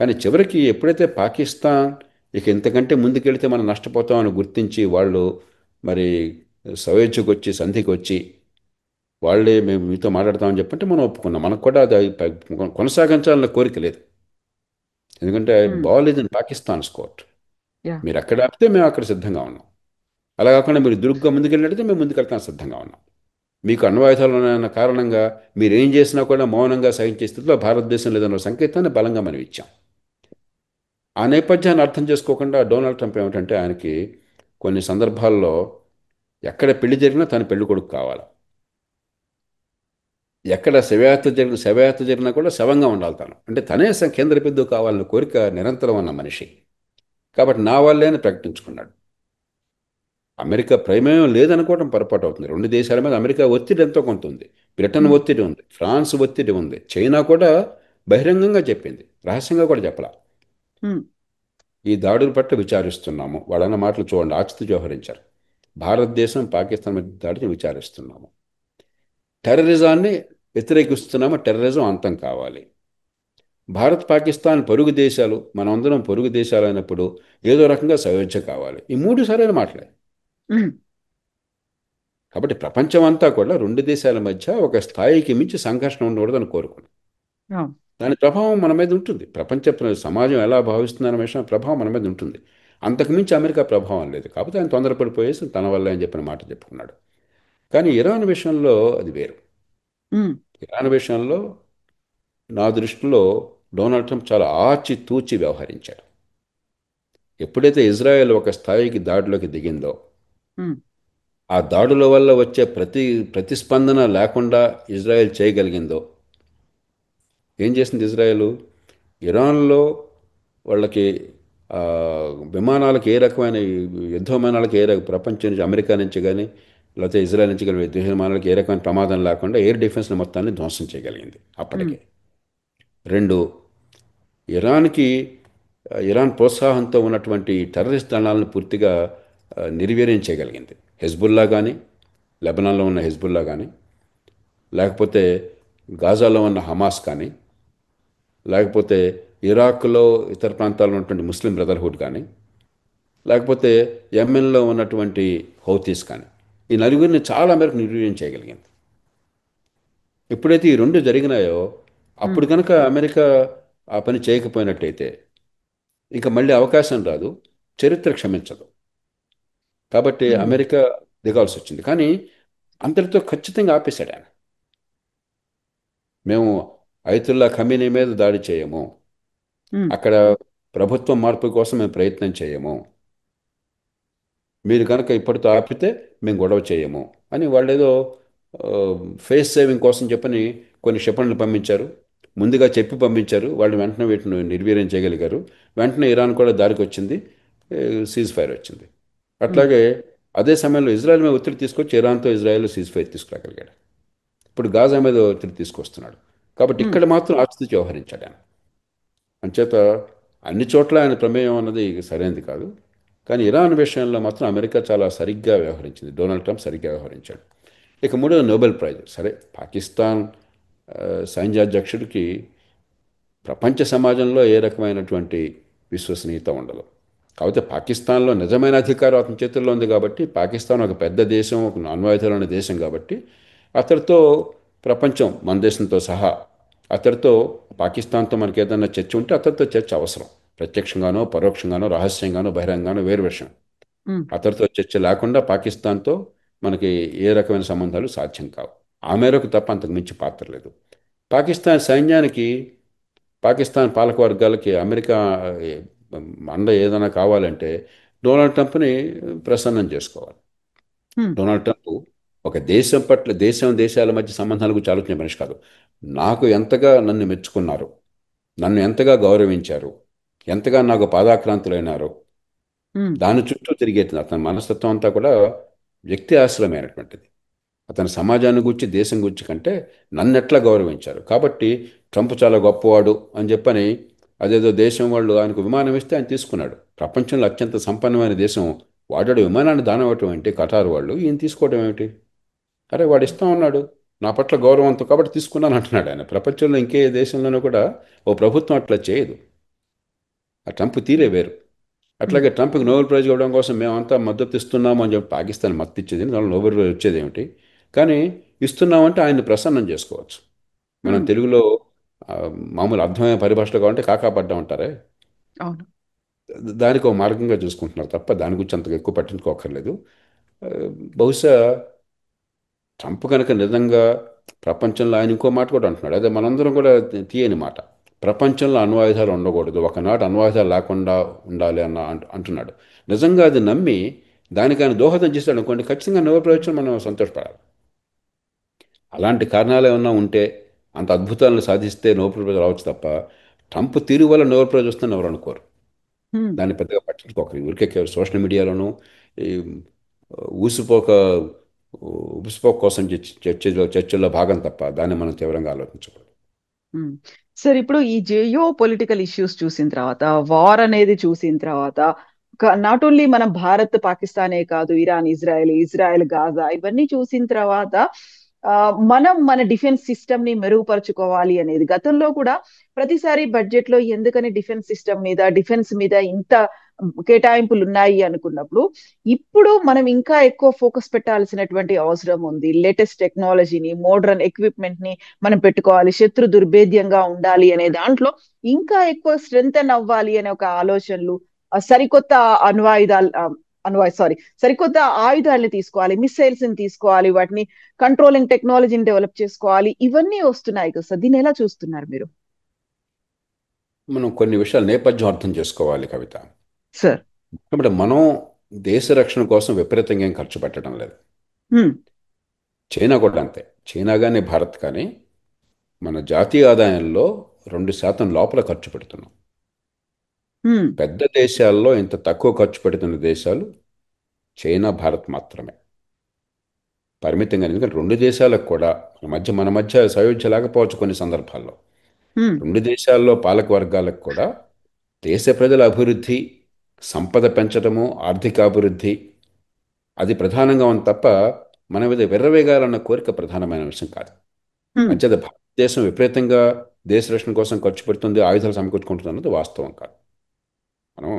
కానీ చివరికి ఎప్పుడైతే పాకిస్తాన్ ఇక ఇంతకంటే ముందుకెళ్తే మనం నష్టపోతామని గుర్తించి వాళ్ళు మరి సయోధ్యకు వచ్చి సంధికి వచ్చి వాళ్ళే మేము మీతో మాట్లాడతామని చెప్పంటే మనం ఒప్పుకున్నాం. మనకు కూడా అది కొనసాగించాలన్న కోరిక లేదు. ఎందుకంటే ఉమ్, బాల్ ఇది పాకిస్తాన్ స్కోర్. యా మీరు ఎక్కడ ఆపితే మేము అక్కడ సిద్ధంగా ఉన్నాం. అలా కాకుండా మీరు దురుగ్గా ముందుకెళ్ళినట్లయితే మేము ముందుకెళ్తాం సిద్ధంగా ఉన్నాం. మీకు అణ్వాయుధాలు ఉన్నాయన్న కారణంగా మీరు ఏం చేసినా కూడా మౌనంగా సహించే స్థితిలో భారతదేశం లేదన్న సంకేతాన్ని బలంగా మనం ఇచ్చాం. ఆ నేపథ్యాన్ని అర్థం చేసుకోకుండా డొనాల్డ్ ట్రంప్ ఏమిటంటే ఆయనకి కొన్ని సందర్భాల్లో ఎక్కడ పెళ్లి జరిగినా తను పెళ్లి కొడుకు కావాలి, ఎక్కడ శవయాత్ర జరిగినా కూడా శవంగా ఉండాలి తను, అంటే తనే కేంద్ర బిందువు కావాలన్న కోరిక నిరంతరం ఉన్న మనిషి. కాబట్టి నా వల్లే అని ప్రకటించుకున్నాడు. అమెరికా ప్రమేయం లేదనుకోవడం పొరపాటు అవుతుంది. రెండు దేశాల మీద అమెరికా ఒత్తిడి ఎంతో కొంత ఉంది. బ్రిటన్ ఉమ్, ఒత్తిడి ఉంది, ఫ్రాన్స్ ఒత్తిడి ఉంది, చైనా కూడా బహిరంగంగా చెప్పింది, రహస్యంగా కూడా చెప్పలా. ఉమ్, ఈ దాడుల పట్ల విచారిస్తున్నాము, వాళ్ళన్న మాటలు చూడండి, ఆచితూ వ్యవహరించారు. భారతదేశం పాకిస్తాన్ మధ్య దాడిని విచారిస్తున్నాము, టెర్రరిజాన్ని వ్యతిరేకిస్తున్నాము, టెర్రరిజం అంతం కావాలి. భారత్ పాకిస్తాన్ పొరుగు దేశాలు, మనమందరం పొరుగు దేశాలు అయినప్పుడు ఏదో రకంగా సయోధ్య కావాలి. ఈ మూడు సరైన మాటలే. ఉమ్, కాబట్టి ప్రపంచం అంతా కూడా రెండు దేశాల మధ్య ఒక స్థాయికి మించి సంఘర్షణ ఉండకూడదని కోరుకున్నాం. అవును. దాని ప్రభావం మన మీద ఉంటుంది. సమాజం ఎలా భావిస్తుందనే విషయం ప్రభావం మన మీద ఉంటుంది. అంతకుమించి అమెరికా ప్రభావం లేదు. కాకపోతే ఆయన తొందరపడిపోయేసి తన వల్ల అని చెప్పిన మాట చెప్పుకున్నాడు. కానీ ఇరాన్ విషయంలో అది వేరు. ఉమ్, ఇరాన్ విషయంలో నా దృష్టిలో డొనాల్డ్ ట్రంప్ చాలా ఆచితూచి వ్యవహరించాడు. ఎప్పుడైతే ఇజ్రాయెల్ ఒక స్థాయికి దాడిలోకి దిగిందో, ఉమ్, ఆ దాడుల వల్ల వచ్చే ప్రతిస్పందన లేకుండా ఇజ్రాయెల్ చేయగలిగిందో, ఏం చేసింది ఇజ్రాయెల్? ఇరాన్లో వాళ్ళకి ఆ, విమానాలకు ఏ రకమైన యుద్ధ విమానాలకు ప్రపంచం నుంచి అమెరికా నుంచి కానీ లేకపోతే ఇజ్రాయెల్ నుంచి కానీ యుద్ధ విమానాలకు ఏ రకమైన ప్రమాదం లేకుండా ఎయిర్ డిఫెన్స్ని మొత్తాన్ని ధ్వంసం చేయగలిగింది ఉమ్, అప్పటికే. రెండు, ఇరాన్కి ఇరాన్ ప్రోత్సాహంతో ఉన్నటువంటి టెర్రరిస్ట్ దళాలను పూర్తిగా నిర్వీర్యం చేయగలిగింది. హెజ్బుల్లా కానీ, లెబనాన్లో ఉన్న హెజ్బుల్లా కానీ, లేకపోతే గాజాలో ఉన్న హమాస్ కానీ, లేకపోతే ఇరాక్లో ఇతర ప్రాంతాల్లో ఉన్నటువంటి ముస్లిం బ్రదర్హుడ్ కానీ, లేకపోతే యెమెన్లో ఉన్నటువంటి హౌతీస్ కానీ, ఈ నలుగురిని చాలా మేరకు నిర్వీర్యం చేయగలిగింది. ఎప్పుడైతే ఈ రెండు జరిగినాయో ఉమ్, అప్పుడు కనుక అమెరికా ఆ పని చేయకపోయినట్టయితే ఇంకా మళ్ళీ అవకాశం రాదు, చరిత్ర క్షమించదు. కాబట్టి ఉమ్, అమెరికా దిగాల్సి వచ్చింది. కానీ అంతటితో ఖచ్చితంగా ఆపేశాడు ఆయన. మేము ఐతుల్లా ఖమీనీ మీద దాడి చేయము, ఉమ్, అక్కడ ప్రభుత్వం మార్పు కోసం మేము ప్రయత్నం చేయము, మీరు కనుక ఇప్పటితో ఆపితే మేము గొడవ చేయము అని వాళ్ళు ఏదో ఫేస్ సేవింగ్ కోసం చెప్పని కొన్ని క్షిపణులు పంపించారు. ముందుగా చెప్పి పంపించారు, వాళ్ళు వెంటనే వీటిని నిర్వీర్యం చేయగలిగారు. వెంటనే ఇరాన్ కూడా దారికి వచ్చింది, సీజ్ ఫైర్ వచ్చింది. ఉమ్, అట్లాగే అదే సమయంలో ఇజ్రాయెల్ మీద ఒత్తిడి తీసుకొచ్చి ఇరాన్తో ఇజ్రాయెల్ సీజ్ ఫైర్ తీసుకురాగలిగాడు. ఇప్పుడు గాజా మీద ఒత్తిడి తీసుకొస్తున్నాడు. కాబట్టి ఉమ్, ఇక్కడ మాత్రం ఆచితూచి వ్యవహరించాడు ఆయన. అంచేత అన్ని చోట్ల ఆయన ప్రమేయం అన్నది సరైనది కాదు. కానీ ఇరాన్ విషయంలో మాత్రం అమెరికా చాలా సరిగ్గా వ్యవహరించింది, డొనాల్డ్ ట్రంప్ సరిగ్గా వ్యవహరించాడు. ఇక మూడో నోబెల్ ప్రైజ్. సరే, పాకిస్తాన్ సైన్యాధ్యక్షుడికి ప్రపంచ సమాజంలో ఏ రకమైనటువంటి విశ్వసనీయత ఉండదు. కాకపోతే పాకిస్తాన్లో నిజమైన అధికారం అతని చేతుల్లో ఉంది కాబట్టి, పాకిస్తాన్ ఒక పెద్ద దేశం, ఒక అణ్వాయుధాలు దేశం కాబట్టి అతడితో ప్రపంచం మన దేశంతో సహా అతడితో పాకిస్తాన్తో మనకి ఏదైనా చర్చ ఉంటే అతడితో చర్చ అవసరం. ప్రత్యక్షంగానో పరోక్షంగానో రహస్యంగానో బహిరంగానో వేరు విషయం. ఉమ్, అతడితో చర్చ లేకుండా పాకిస్తాన్తో మనకి ఏ రకమైన సంబంధాలు సాధ్యం కావు. ఆ మేరకు తప్ప అంతకు మించి పాత్ర లేదు. పాకిస్తాన్ సైన్యానికి, పాకిస్తాన్ పాలక వర్గాలకి అమెరికా ఏ, అండ ఏదైనా కావాలంటే డొనాల్డ్ ట్రంప్ని ప్రసన్నం చేసుకోవాలి. ఉమ్, డొనాల్డ్ ట్రంప్ ఒక దేశం పట్ల దేశాల మధ్య సంబంధాల గురించి ఆలోచనే మనిషి కాదు. నాకు ఎంతగా నన్ను మెచ్చుకున్నారు, నన్ను ఎంతగా గౌరవించారు, ఎంతగా నాకు పాదాక్రాంతులైనారో ఉమ్, దాని చుట్టూ తిరిగేది అతని మనస్తత్వం అంతా కూడా వ్యక్తి ఆశ్రమైనటువంటిది. అతని సమాజాన్ని గురించి దేశం గురించి కంటే నన్ను ఎట్లా గౌరవించారు. కాబట్టి ట్రంప్ చాలా గొప్పవాడు అని చెప్పని అదేదో దేశం వాళ్ళు ఆయనకు విమానం ఇస్తే ఆయన తీసుకున్నాడు. ప్రపంచంలో అత్యంత సంపన్నమైన దేశం వాడాడు విమానాన్ని దానం ఇవ్వటం ఏంటి కటారు వాళ్ళు, ఈయన తీసుకోవడం ఏమిటి? అరే వాడు ఇస్తా ఉన్నాడు నా పట్ల గౌరవంతో కాబట్టి తీసుకున్నాను అంటున్నాడు ఆయన. ప్రపంచంలో ఇంకే దేశంలోనూ కూడా ఓ ప్రభుత్వం అట్లా చేయదు. ఆ ట్రంప్ తీరే వేరు. ఉమ్, అట్లాగే ట్రంప్కి నోబెల్ ప్రైజ్ ఇవ్వడం కోసం మేమంతా మద్దతు ఇస్తున్నాము అని చెప్పి పాకిస్తాన్ మద్దతు ఇచ్చేది, దానిలో నోబెల్ ప్రైజ్ వచ్చేది ఏమిటి? కానీ ఇస్తున్నామంటే ఆయన్ని ప్రసన్నం చేసుకోవచ్చు. మనం ఉమ్, తెలుగులో ఆ, మామూలు అర్థమైన పరిభాషలో కావాలంటే కాకాపడ్డం అంటారే, అవును. దానికి ఒక మార్గంగా చూసుకుంటున్నారు తప్ప దాని గురించి అంతగా ఎక్కువ పట్టించుకోకర్లేదు. ఆ, బహుశా ట్రంప్ కనుక నిజంగా ప్రపంచంలో, ఆయన ఇంకో మాట కూడా అంటున్నాడు, అదే మనందరం కూడా తీయని మాట, ప్రపంచంలో అణ్వాయుధాలు ఉండకూడదు, ఒకనాడు అణ్వాయుధాలు లేకుండా ఉండాలి అంటున్నాడు. నిజంగా అది నమ్మి దానికి ఆయన దోహదం చేశాడు అనుకోండి, ఖచ్చితంగా నోబెల్ ప్రైజ్ వచ్చి మనం సంతోషపడాలి. అలాంటి కారణాలు ఏమన్నా ఉంటే అంత అద్భుతాలను సాధిస్తే నోబెల్ ప్రైజ్ రావచ్చు తప్ప ట్రంప్ తీరు వల్ల నోబెల్ ప్రైజ్ వస్తుందని ఎవరు అనుకోరు. ఉమ్, దాన్ని పెద్దగా పట్టించుకోకరు. ఊరికే కేవలం సోషల్ మీడియాలోనూ ఈ ఊసిపోక ఊసిపోక కోసం చర్చల్లో భాగం తప్ప దాన్ని మనం తీవ్రంగా ఆలోచించకూడదు. ఉమ్. సార్, ఇప్పుడు ఈ జియో పొలిటికల్ ఇష్యూస్ చూసిన తర్వాత, వార్ అనేది చూసిన తర్వాత, నాట్ ఓన్లీ మన భారత్ పాకిస్తానే కాదు, ఇరాన్ ఇజ్రాయెల్, ఇజ్రాయెల్ గాజా, ఇవన్నీ చూసిన తర్వాత ఆ, మనం మన డిఫెన్స్ సిస్టమ్ ని మెరుగుపరుచుకోవాలి అనేది గతంలో కూడా ప్రతిసారి బడ్జెట్ లో ఎందుకని డిఫెన్స్ సిస్టమ్ మీద, డిఫెన్స్ మీద ఇంత కేటాయింపులు ఉన్నాయి అనుకున్నప్పుడు, ఇప్పుడు మనం ఇంకా ఎక్కువ ఫోకస్ పెట్టాల్సినటువంటి అవసరం ఉంది. లేటెస్ట్ టెక్నాలజీని, మోడర్న్ ఎక్విప్మెంట్ ని మనం పెట్టుకోవాలి, శత్రు దుర్భేద్యంగా ఉండాలి అనే దాంట్లో ఇంకా ఎక్కువ స్ట్రెంగ్తన్ అవ్వాలి అనే ఒక ఆలోచనలు, సరికొత్త అణ్వాయుధాలు సరికొత్త ఆయుధాలని తీసుకోవాలి, మిసైల్స్ ని తీసుకోవాలి, వాటిని కంట్రోలింగ్ టెక్నాలజీని డెవలప్ చేసుకోవాలి, ఇవన్నీ వస్తున్నాయి కదా సార్. దీన్ని ఎలా చూస్తున్నారు మీరు? మనం కొన్ని విషయాలు నేపథ్యం అర్థం చేసుకోవాలి కవిత. సార్. కాబట్టి మనం దేశ రక్షణ కోసం విపరీతంగా ఏం ఖర్చు పెట్టడం లేదు. హ్మ్. చైనా కూడా అంతే. చైనా కానీ భారత్ కానీ మన జాతీయ ఆదాయంలో 2% లోపల ఖర్చు పెడుతున్నాం. హ్మ్. పెద్ద దేశాల్లో ఇంత తక్కువ ఖర్చు పెడుతున్న దేశాలు చైనా, భారత్ మాత్రమే. పరిమితంగా, ఎందుకంటే రెండు దేశాలకు కూడా మన మధ్య సయోధ్య లేకపోవచ్చు కొన్ని సందర్భాల్లో. హ్మ్. రెండు దేశాల్లో పాలక వర్గాలకు కూడా దేశ ప్రజల అభివృద్ధి, సంపద పెంచడము, ఆర్థిక అభివృద్ధి అది ప్రధానంగా ఉంది తప్ప మన మీద విర్రవేగాలన్న కోరిక ప్రధానమైన విషయం కాదు. హ్మ్. అంచేత భారతదేశం విపరీతంగా దేశ రక్షణ కోసం ఖర్చు పెడుతుంది, ఆయుధాలు సమకూర్చుకుంటుంది అన్నది వాస్తవం కాదు. మనం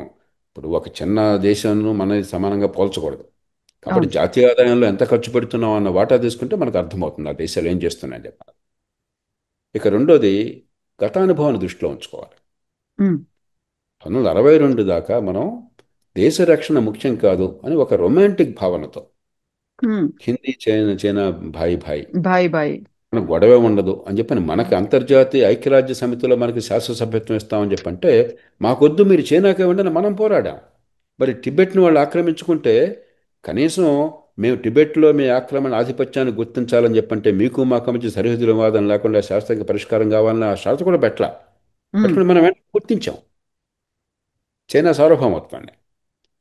ఇప్పుడు ఒక చిన్న దేశంను మనది సమానంగా పోల్చకూడదు. కాబట్టి అవును. జాతీయ ఆదాయంలో ఎంత ఖర్చు పెడుతున్నాం అన్న వాటా తీసుకుంటే మనకు అర్థమవుతుంది ఆ దేశాలు ఏం చేస్తున్నాయని చెప్పాలి. ఇక రెండోది, గతానుభవాన్ని దృష్టిలో ఉంచుకోవాలి. హ్మ్. 1962 దాకా మనం దేశ రక్షణ ముఖ్యం కాదు అని ఒక రొమాంటిక్ భావనతో, హ్మ్. హిందీ చైనా చైనా భాయి భాయి, బాయ్ బాయ్. మనకు గొడవే ఉండదు అని చెప్పని మనకి అంతర్జాతీయ ఐక్యరాజ్య సమితిలో మనకి శాశ్వత సభ్యత్వం ఇస్తామని చెప్పంటే, మాకొద్దు మీరు చైనాకే ఉండని మనం పోరాడాం. మరి టిబెట్ని వాళ్ళు ఆక్రమించుకుంటే కనీసం మేము టిబెట్లో మీ ఆక్రమణ ఆధిపత్యాన్ని గుర్తించాలని చెప్పంటే మీకు మాకు మధ్య సరిహద్దుల వివాదం లేకుండా శాస్త్రీయ పరిష్కారం కావాలని ఆ షరతు కూడా హ్మ్. పెట్టుకుని మనం వెంటనే గుర్తించాం చైనా సార్వభౌమత్వాన్ని.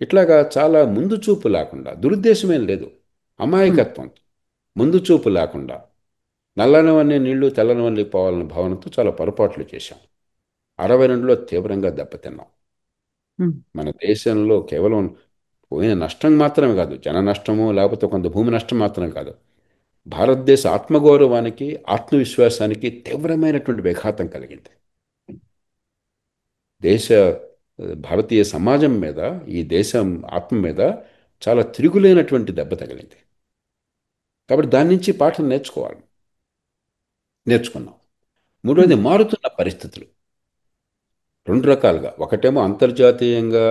ఇట్లాగా చాలా ముందు చూపు లేకుండా, దురుద్దేశమేం లేదు, హ్మ్. అమాయకత్వం, ముందు చూపు లేకుండా నల్లనివన్నీ నీళ్లు తెల్లనివన్నీ పోవాలన్న భావనతో చాలా పొరపాట్లు చేశాం. 62లో తీవ్రంగా దెబ్బతిన్నాం. హ్మ్. మన దేశంలో కేవలం పోయిన నష్టం మాత్రమే కాదు, జన నష్టము లేకపోతే కొంత భూమి నష్టం మాత్రమే కాదు, భారతదేశ ఆత్మగౌరవానికి, ఆత్మవిశ్వాసానికి తీవ్రమైనటువంటి విఘాతం కలిగింది. దేశ భారతీయ సమాజం మీద, ఈ దేశం ఆత్మ మీద చాలా తిరుగులేనటువంటి దెబ్బ తగిలింది. కాబట్టి దాని నుంచి పాఠం నేర్చుకున్నాం. హ్మ్. మూడోది, మారుతున్న పరిస్థితులు రెండు రకాలుగా. ఒకటేమో అంతర్జాతీయంగా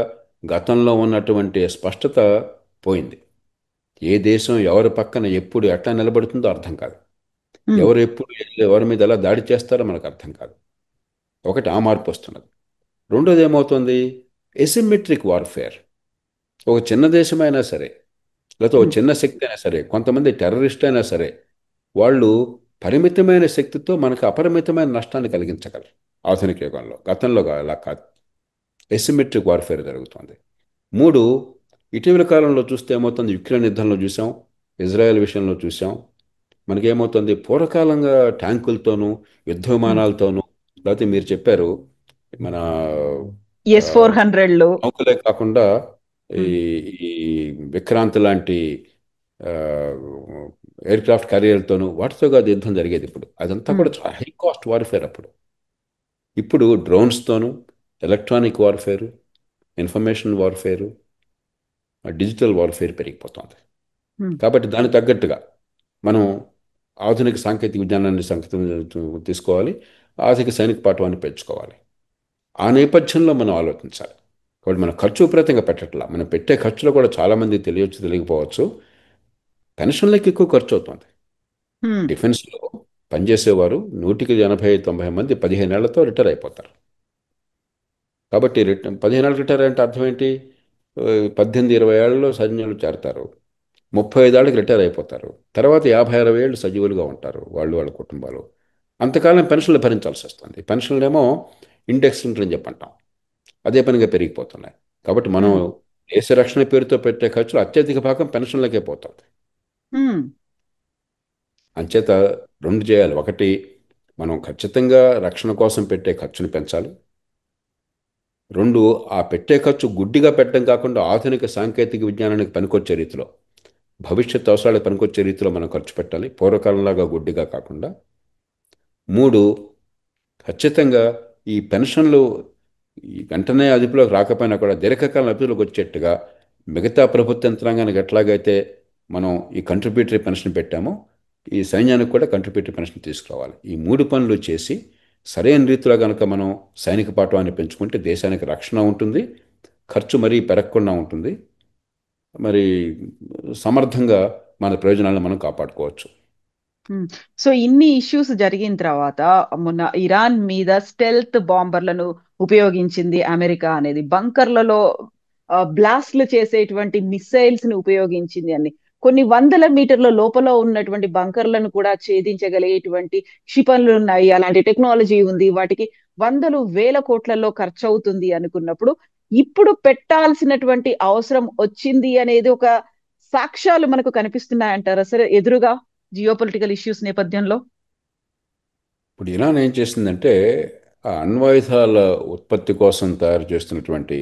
గతంలో ఉన్నటువంటి స్పష్టత పోయింది. ఏ దేశం ఎవరి పక్కన ఎప్పుడు ఎట్లా నిలబడుతుందో అర్థం కాదు. హ్మ్. ఎవరు ఎప్పుడు ఎవరి మీద ఎలా దాడి చేస్తారో మనకు అర్థం కాదు. ఒకటి ఆ మార్పు వస్తున్నది. రెండోది ఏమవుతుంది, ఎసిమెట్రిక్ వార్ఫేర్. ఒక చిన్న దేశమైనా సరే, లేకపోతే ఒక హ్మ్. చిన్న శక్తి అయినా సరే, కొంతమంది టెర్రరిస్ట్ అయినా సరే, వాళ్ళు పరిమితమైన శక్తితో మనకు అపరిమితమైన నష్టాన్ని కలిగించగలరు. ఆధునిక యుగంలో, గతంలో అలా కాదు. ఎసిమెట్రిక్ వార్ఫేర్ జరుగుతుంది. మూడు, ఇటీవల కాలంలో చూస్తే ఏమవుతుంది, యుక్రెయిన్ యుద్ధంలో చూసాం, ఇజ్రాయెల్ విషయంలో చూసాం. మనకేమవుతుంది, పూర్వకాలంగా ట్యాంకులతోనూ, యుద్ధ హ్మ్. విమానాలతోనూ, లేకపోతే మీరు చెప్పారు మన ఆ, S-400లు. నౌకలే కాకుండా ఈ ఉమ్, ఈ విక్రాంత్ లాంటి ఆ, ఎయిర్ క్రాఫ్ట్ క్యారియర్లతోనూ వాటితో కాదు యుద్ధం జరిగేది. ఇప్పుడు అదంతా ఉమ్, కూడా చాలా హై కాస్ట్ వార్ఫేర్ అప్పుడు. ఇప్పుడు డ్రోన్స్తోనూ, electronic warfare, information warfare, digital warfare పెరిగిపోతుంది. ఉమ్, కాబట్టి దానికి తగ్గట్టుగా మనం ఆధునిక సాంకేతిక విజ్ఞానాన్ని సంకేతం తీసుకోవాలి, ఆధునిక సైనిక పాఠవాన్ని పెంచుకోవాలి. ఆ నేపథ్యంలో మనం ఆలోచించాలి. కాబట్టి మనం ఖర్చు విపరీతంగా పెట్టట్లా. మనం పెట్టే ఖర్చులో కూడా చాలామంది తెలియచ్చు, తెలియకపోవచ్చు. పెన్షన్లకి ఎక్కువ ఖర్చు అవుతుంది. ఉమ్, డిఫెన్స్లో పనిచేసేవారు 180-90 మంది 15 ఏళ్లతో రిటైర్ అయిపోతారు. కాబట్టి 15 ఏళ్ళు రిటైర్ అంటే అర్థం ఏంటి? 18-20 ఏళ్లలో సైన్యంలో చేరతారు. 35 ఏళ్ళకి రిటైర్ అయిపోతారు. తర్వాత 50-60 ఏళ్ళు సజీవులుగా ఉంటారు వాళ్ళు, వాళ్ళ కుటుంబాలు. అంతకాలం పెన్షన్లు భరించాల్సి వస్తుంది. పెన్షన్లు ఏమో ఇండెక్స్ అని చెప్పంటాం, అదే పనిగా పెరిగిపోతున్నాయి. కాబట్టి మనం ఉమ్, దేశ రక్షణ పేరుతో పెట్టే ఖర్చులు అత్యధిక భాగం పెన్షన్లకే పోతుంది. ఉమ్, అంచేత రెండు చేయాలి. ఒకటి, మనం ఖచ్చితంగా రక్షణ కోసం పెట్టే ఖర్చును పెంచాలి. రెండు, ఆ పెట్టే ఖర్చు గుడ్డిగా పెట్టడం కాకుండా ఆధునిక సాంకేతిక విజ్ఞానానికి పనికొచ్చే రీతిలో, భవిష్యత్ అవసరాలకు పనికొచ్చే రీతిలో మనం ఖర్చు పెట్టాలి, పూర్వకాలంలాగా గుడ్డిగా కాకుండా. మూడు, ఖచ్చితంగా ఈ పెన్షన్లు ఈ వెంటనే అదుపులోకి రాకపోయినా కూడా దీర్ఘకాలం అదుపులోకి వచ్చేట్టుగా మిగతా ప్రభుత్వ యంత్రాంగానికి ఎట్లాగైతే మనం ఈ కంట్రిబ్యూటరీ పెన్షన్ పెట్టామో, ఈ సైన్యానికి కూడా కంట్రిబ్యూటరీ పెన్షన్ తీసుకురావాలి. ఈ మూడు పనులు చేసి సరైన రీతిలో కనుక మనం సైనిక పాఠవాన్ని పెంచుకుంటే దేశానికి రక్షణ ఉంటుంది, ఖర్చు మరీ పెరగకుండా ఉంటుంది, మరి సమర్థంగా మన ప్రయోజనాలను మనం కాపాడుకోవచ్చు. ఉమ్. సో ఇన్ని ఇష్యూస్ జరిగిన తర్వాత మొన్న ఇరాన్ మీద స్టెల్త్ బాంబర్లను ఉపయోగించింది అమెరికా అనేది, బంకర్లలో బ్లాస్ట్లు చేసేటువంటి మిసైల్స్ ని ఉపయోగించింది అని, కొన్ని వందల మీటర్ల లోపల ఉన్నటువంటి బంకర్లను కూడా ఛేదించగలిగేటువంటి క్షిపణులు ఉన్నాయి, అలాంటి టెక్నాలజీ ఉంది, వాటికి వందలు వేల కోట్లలో ఖర్చు అవుతుంది అనుకున్నప్పుడు ఇప్పుడు పెట్టాల్సినటువంటి అవసరం వచ్చింది అనేది ఒక సాక్ష్యాలు మనకు కనిపిస్తున్నాయంటారా సరే ఎదురుగా జియో పొలిటికల్ ఇష్యూస్ నేపథ్యంలో? ఇప్పుడు ఇరాన్ ఏం చేసిందంటే, ఆ అణ్వాయుధాల ఉత్పత్తి కోసం తయారు చేస్తున్నటువంటి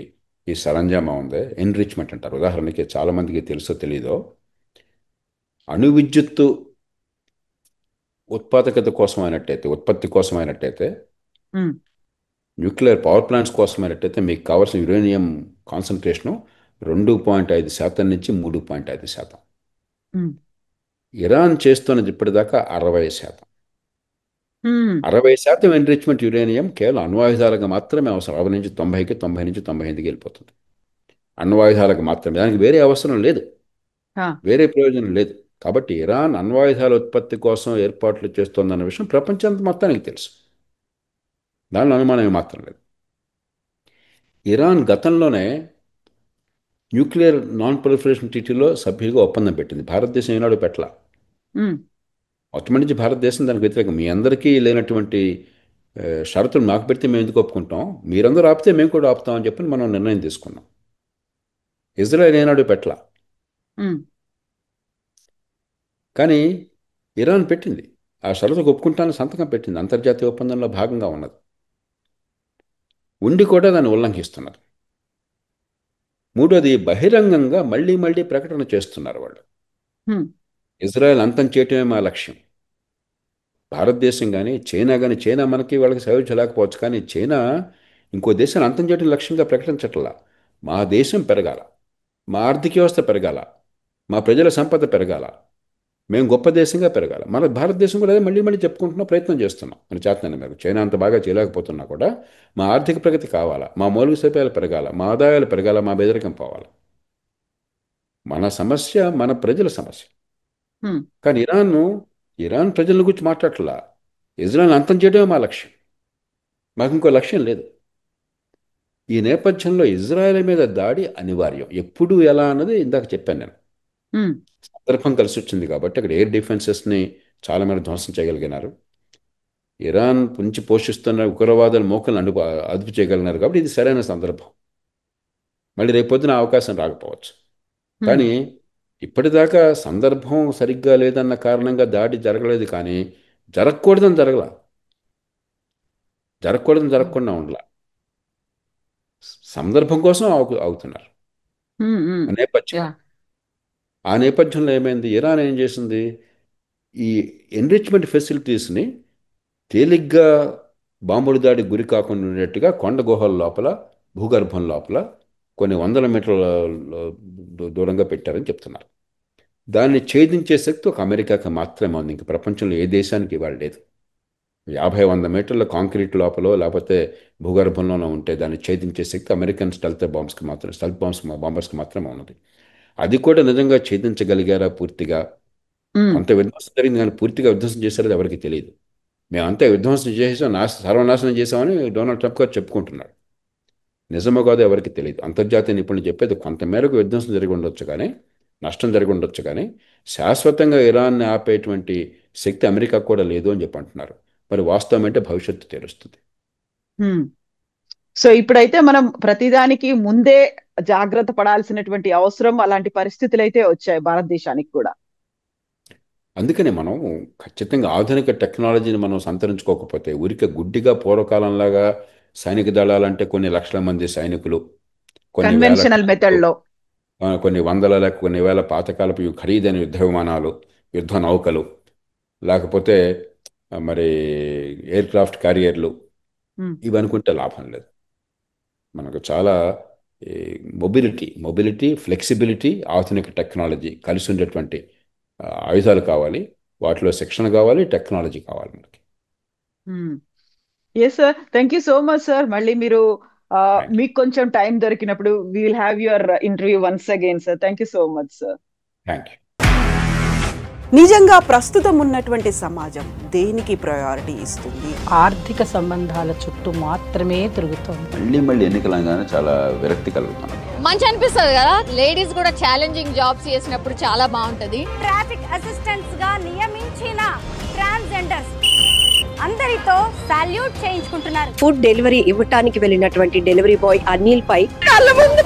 ఈ సరంజామా ఉందే, ఎన్రిచ్మెంట్ అంటారు. ఉదాహరణకి చాలామందికి తెలుసో తెలీదో, అణు విద్యుత్తు ఉత్పాదకత కోసమైనట్టయితే, ఉత్పత్తి కోసమైనట్టయితే, ఉమ్, న్యూక్లియర్ పవర్ ప్లాంట్స్ కోసమైనట్టయితే మీకు కావాల్సిన యురేనియం కాన్సన్ట్రేషను 2.5% నుంచి 3.5%. ఉమ్, ఇరాన్ చేస్తున్నది ఇప్పటిదాకా 60%. ఉమ్, 60% ఎన్రిచ్మెంట్ యురేనియం కేవలం అణ్వాయుధాలకు మాత్రమే అవసరం. 60 నుంచి 90కి, 90 నుంచి 95కి వెళ్ళిపోతుంది. అణ్వాయుధాలకు మాత్రమే, దానికి వేరే అవసరం లేదు, ఆ, వేరే ప్రయోజనం లేదు. కాబట్టి ఇరాన్ అణ్వాయుధాల ఉత్పత్తి కోసం ఏర్పాట్లు చేస్తోందన్న విషయం ప్రపంచం మొత్తానికి తెలుసు. దానిలో అనుమానం మాత్రం లేదు. ఇరాన్ గతంలోనే న్యూక్లియర్ నాన్ ప్రొలిఫరేషన్ ట్రీటీలో సభ్యులుగా ఒప్పందం పెట్టింది. భారతదేశం ఏనాడు పెట్టలా. ఉమ్, మొట్టమొదటి నుంచి భారతదేశం దానికి వ్యతిరేకం. మీ అందరికీ లేనటువంటి షరతులు మాకు పెడితే మేము ఎందుకు ఒప్పుకుంటాం, మీరందరూ ఆపితే మేము కూడా ఆపుతామని చెప్పి మనం నిర్ణయం తీసుకున్నాం. ఇజ్రాయెల్ ఏనాడు పెట్టలా. ఉమ్, కానీ ఇరాన్ పెట్టింది. ఆ షరతుకు ఒప్పుకుంటానని సంతకం పెట్టింది. అంతర్జాతీయ ఒప్పందంలో భాగంగా ఉన్నది. ఉండి కూడా దాన్ని ఉల్లంఘిస్తున్నారు. మూడోది, బహిరంగంగా మళ్ళీ మళ్ళీ ప్రకటన చేస్తున్నారు వాళ్ళు. ఉమ్, ఇజ్రాయెల్ అంతం చేయటమే మా లక్ష్యం. భారతదేశం కానీ చైనా కానీ, చైనా మనకి వాళ్ళకి సయోధ్య కానీ చైనా ఇంకో దేశాన్ని అంతం చేయడం లక్ష్యంగా ప్రకటించట్లా. మా దేశం పెరగాల, మా ఆర్థిక వ్యవస్థ పెరగాల, మా ప్రజల సంపద పెరగాల, మేము గొప్ప దేశంగా పెరగాల. మన భారతదేశం కూడా అదే మళ్ళీ మళ్ళీ చెప్పుకుంటున్నాం, ప్రయత్నం చేస్తున్నాం. మన చేతనైన మేరకు చైనా అంత బాగా చేయలేకపోతున్నా కూడా మా ఆర్థిక ప్రగతి కావాలా, మా మౌలిక సదుపాయాలు పెరగాల, మా ఆదాయాలు పెరగాల, మా బెదరికం పోవాలి. మన సమస్య మన ప్రజల సమస్య. ఉమ్, కానీ ఇరాన్ ప్రజల గురించి మాట్లాడట్లా. ఇజ్రాయెల్ అంతం చేయడమే మా లక్ష్యం, మాకు ఇంకో లక్ష్యం లేదు. ఈ నేపథ్యంలో ఇజ్రాయెల్ మీద దాడి అనివార్యం. ఎప్పుడు ఎలా అన్నది ఇందాక చెప్పాను నేను. ఉమ్, సందర్భం కలిసి వచ్చింది కాబట్టి అక్కడ ఎయిర్ డిఫెన్సెస్ని చాలా మేర ధ్వంసం చేయగలిగినారు. ఇరాన్ నుంచి పోషిస్తున్న ఉగ్రవాదుల మోకలను అదుపు చేయగలిగినారు. కాబట్టి ఇది సరైన సందర్భం. మళ్ళీ రేపొద్దున అవకాశం రాకపోవచ్చు. ఉమ్, కానీ ఇప్పటిదాకా సందర్భం సరిగ్గా లేదన్న కారణంగా దాడి జరగలేదు. కానీ జరగకూడదని జరగల, జరగకూడదని జరగకుండా ఉండలా. సందర్భం కోసం అవుతున్నారు. నేపథ్యం. ఆ నేపథ్యంలో ఏమైంది, ఇరాన్ ఏం చేసింది, ఈ ఎన్రిచ్మెంట్ ఫెసిలిటీస్ని తేలిగ్గా బాంబుల దాడికి గురి కాకుండా ఉండేట్టుగా కొండ గుహల లోపల, భూగర్భం లోపల కొన్ని వందల మీటర్ల దూరంగా పెట్టారని చెప్తున్నారు. దాన్ని ఛేదించే శక్తి ఒక అమెరికాకి మాత్రమే ఉంది, ఇంక ప్రపంచంలో ఏ దేశానికి ఇవాళ లేదు. 50-100 మీటర్ల కాంక్రీట్ లోపల లేకపోతే భూగర్భంలోనే ఉంటే దాన్ని ఛేదించే శక్తి అమెరికన్ స్టెల్త్ బాంబర్స్కి మాత్రమే ఉన్నది. అది కూడా నిజంగా ఛేదించగలిగారా పూర్తిగా? కొంత విధ్వంసం జరిగింది, కానీ పూర్తిగా విధ్వంసం చేశారో ఎవరికి తెలియదు. మేమంతా విధ్వంసం చేసాం, సర్వనాశనం చేసామని డొనాల్డ్ ట్రంప్ గారు చెప్పుకుంటున్నాడు. నిజమో కాదో ఎవరికి తెలియదు. అంతర్జాతీయ నిపుణులు చెప్పేది కొంతమేరకు విధ్వంసం జరిగి ఉండొచ్చు, కానీ నష్టం జరిగి ఉండొచ్చు, కానీ శాశ్వతంగా ఇరాన్ని ఆపేటువంటి శక్తి అమెరికా కూడా లేదు అని చెప్పి అంటున్నారు. మరి వాస్తవం అంటే భవిష్యత్తు తెలుస్తుంది. సో ఇప్పుడైతే మనం ప్రతిదానికి ముందే జాగ్రత్త పడాల్సినటువంటి అవసరం, అలాంటి పరిస్థితులు అయితే వచ్చాయి భారతదేశానికి కూడా. అందుకని మనం ఖచ్చితంగా ఆధునిక టెక్నాలజీని మనం సంతరించుకోకపోతే, ఊరికే గుడ్డిగా పూర్వకాలంలాగా సైనిక దళాలంటే కొన్ని లక్షల మంది సైనికులు, కన్వెన్షనల్ మెథడ్లో కొన్ని వందల లేక కొన్ని వేల పాతకాలపు ఖరీదైన యుద్ధ విమానాలు, యుద్ధ నౌకలు, లేకపోతే మరి ఎయిర్ క్రాఫ్ట్ క్యారియర్లు, ఇవి అనుకుంటే లాభం లేదు. మనకు చాలా మొబిలిటీ, ఫ్లెక్సిబిలిటీ, ఆధునిక టెక్నాలజీ కలిసి ఉండేటువంటి ఆయుధాలు కావాలి. వాటిలో శిక్షణ కావాలి, టెక్నాలజీ కావాలి మనకి. Yes sir, thank you so much sir. మళ్ళీ మీరు మీకు కొంచెం టైం దొరికినప్పుడు we will have your interview once again sir. Thank you so much sir. Thank you. నిజంగా ప్రస్తుతం ఉన్నటువంటి సమాజం దేనికి ప్రయారిటీ ఇస్తుంది? ఆర్థిక సంబంధాల చుట్టూ మాత్రమే తిరుగుతుంది. మళ్ళీ ఎన్నికలంగానే చాలా విరక్తి కలుగుతున్నాం. మంచి అనిపిస్తుంది కదా, లేడీస్ కూడా ఛాలెంజింగ్ జాబ్స్ చేసినప్పుడు చాలా బాగుంటది. ట్రాఫిక్ అసిస్టెంట్స్ గా నియమించిన ట్రాన్స్జెండర్స్ అందరితో సాల్యూట్ చేయించుకుంటున్నారు. ఫుడ్ డెలివరీ ఇవ్వటానికి వెళ్ళినటువంటి డెలివరీ బాయ్ అనిల్ పై కళ్ళ ముందు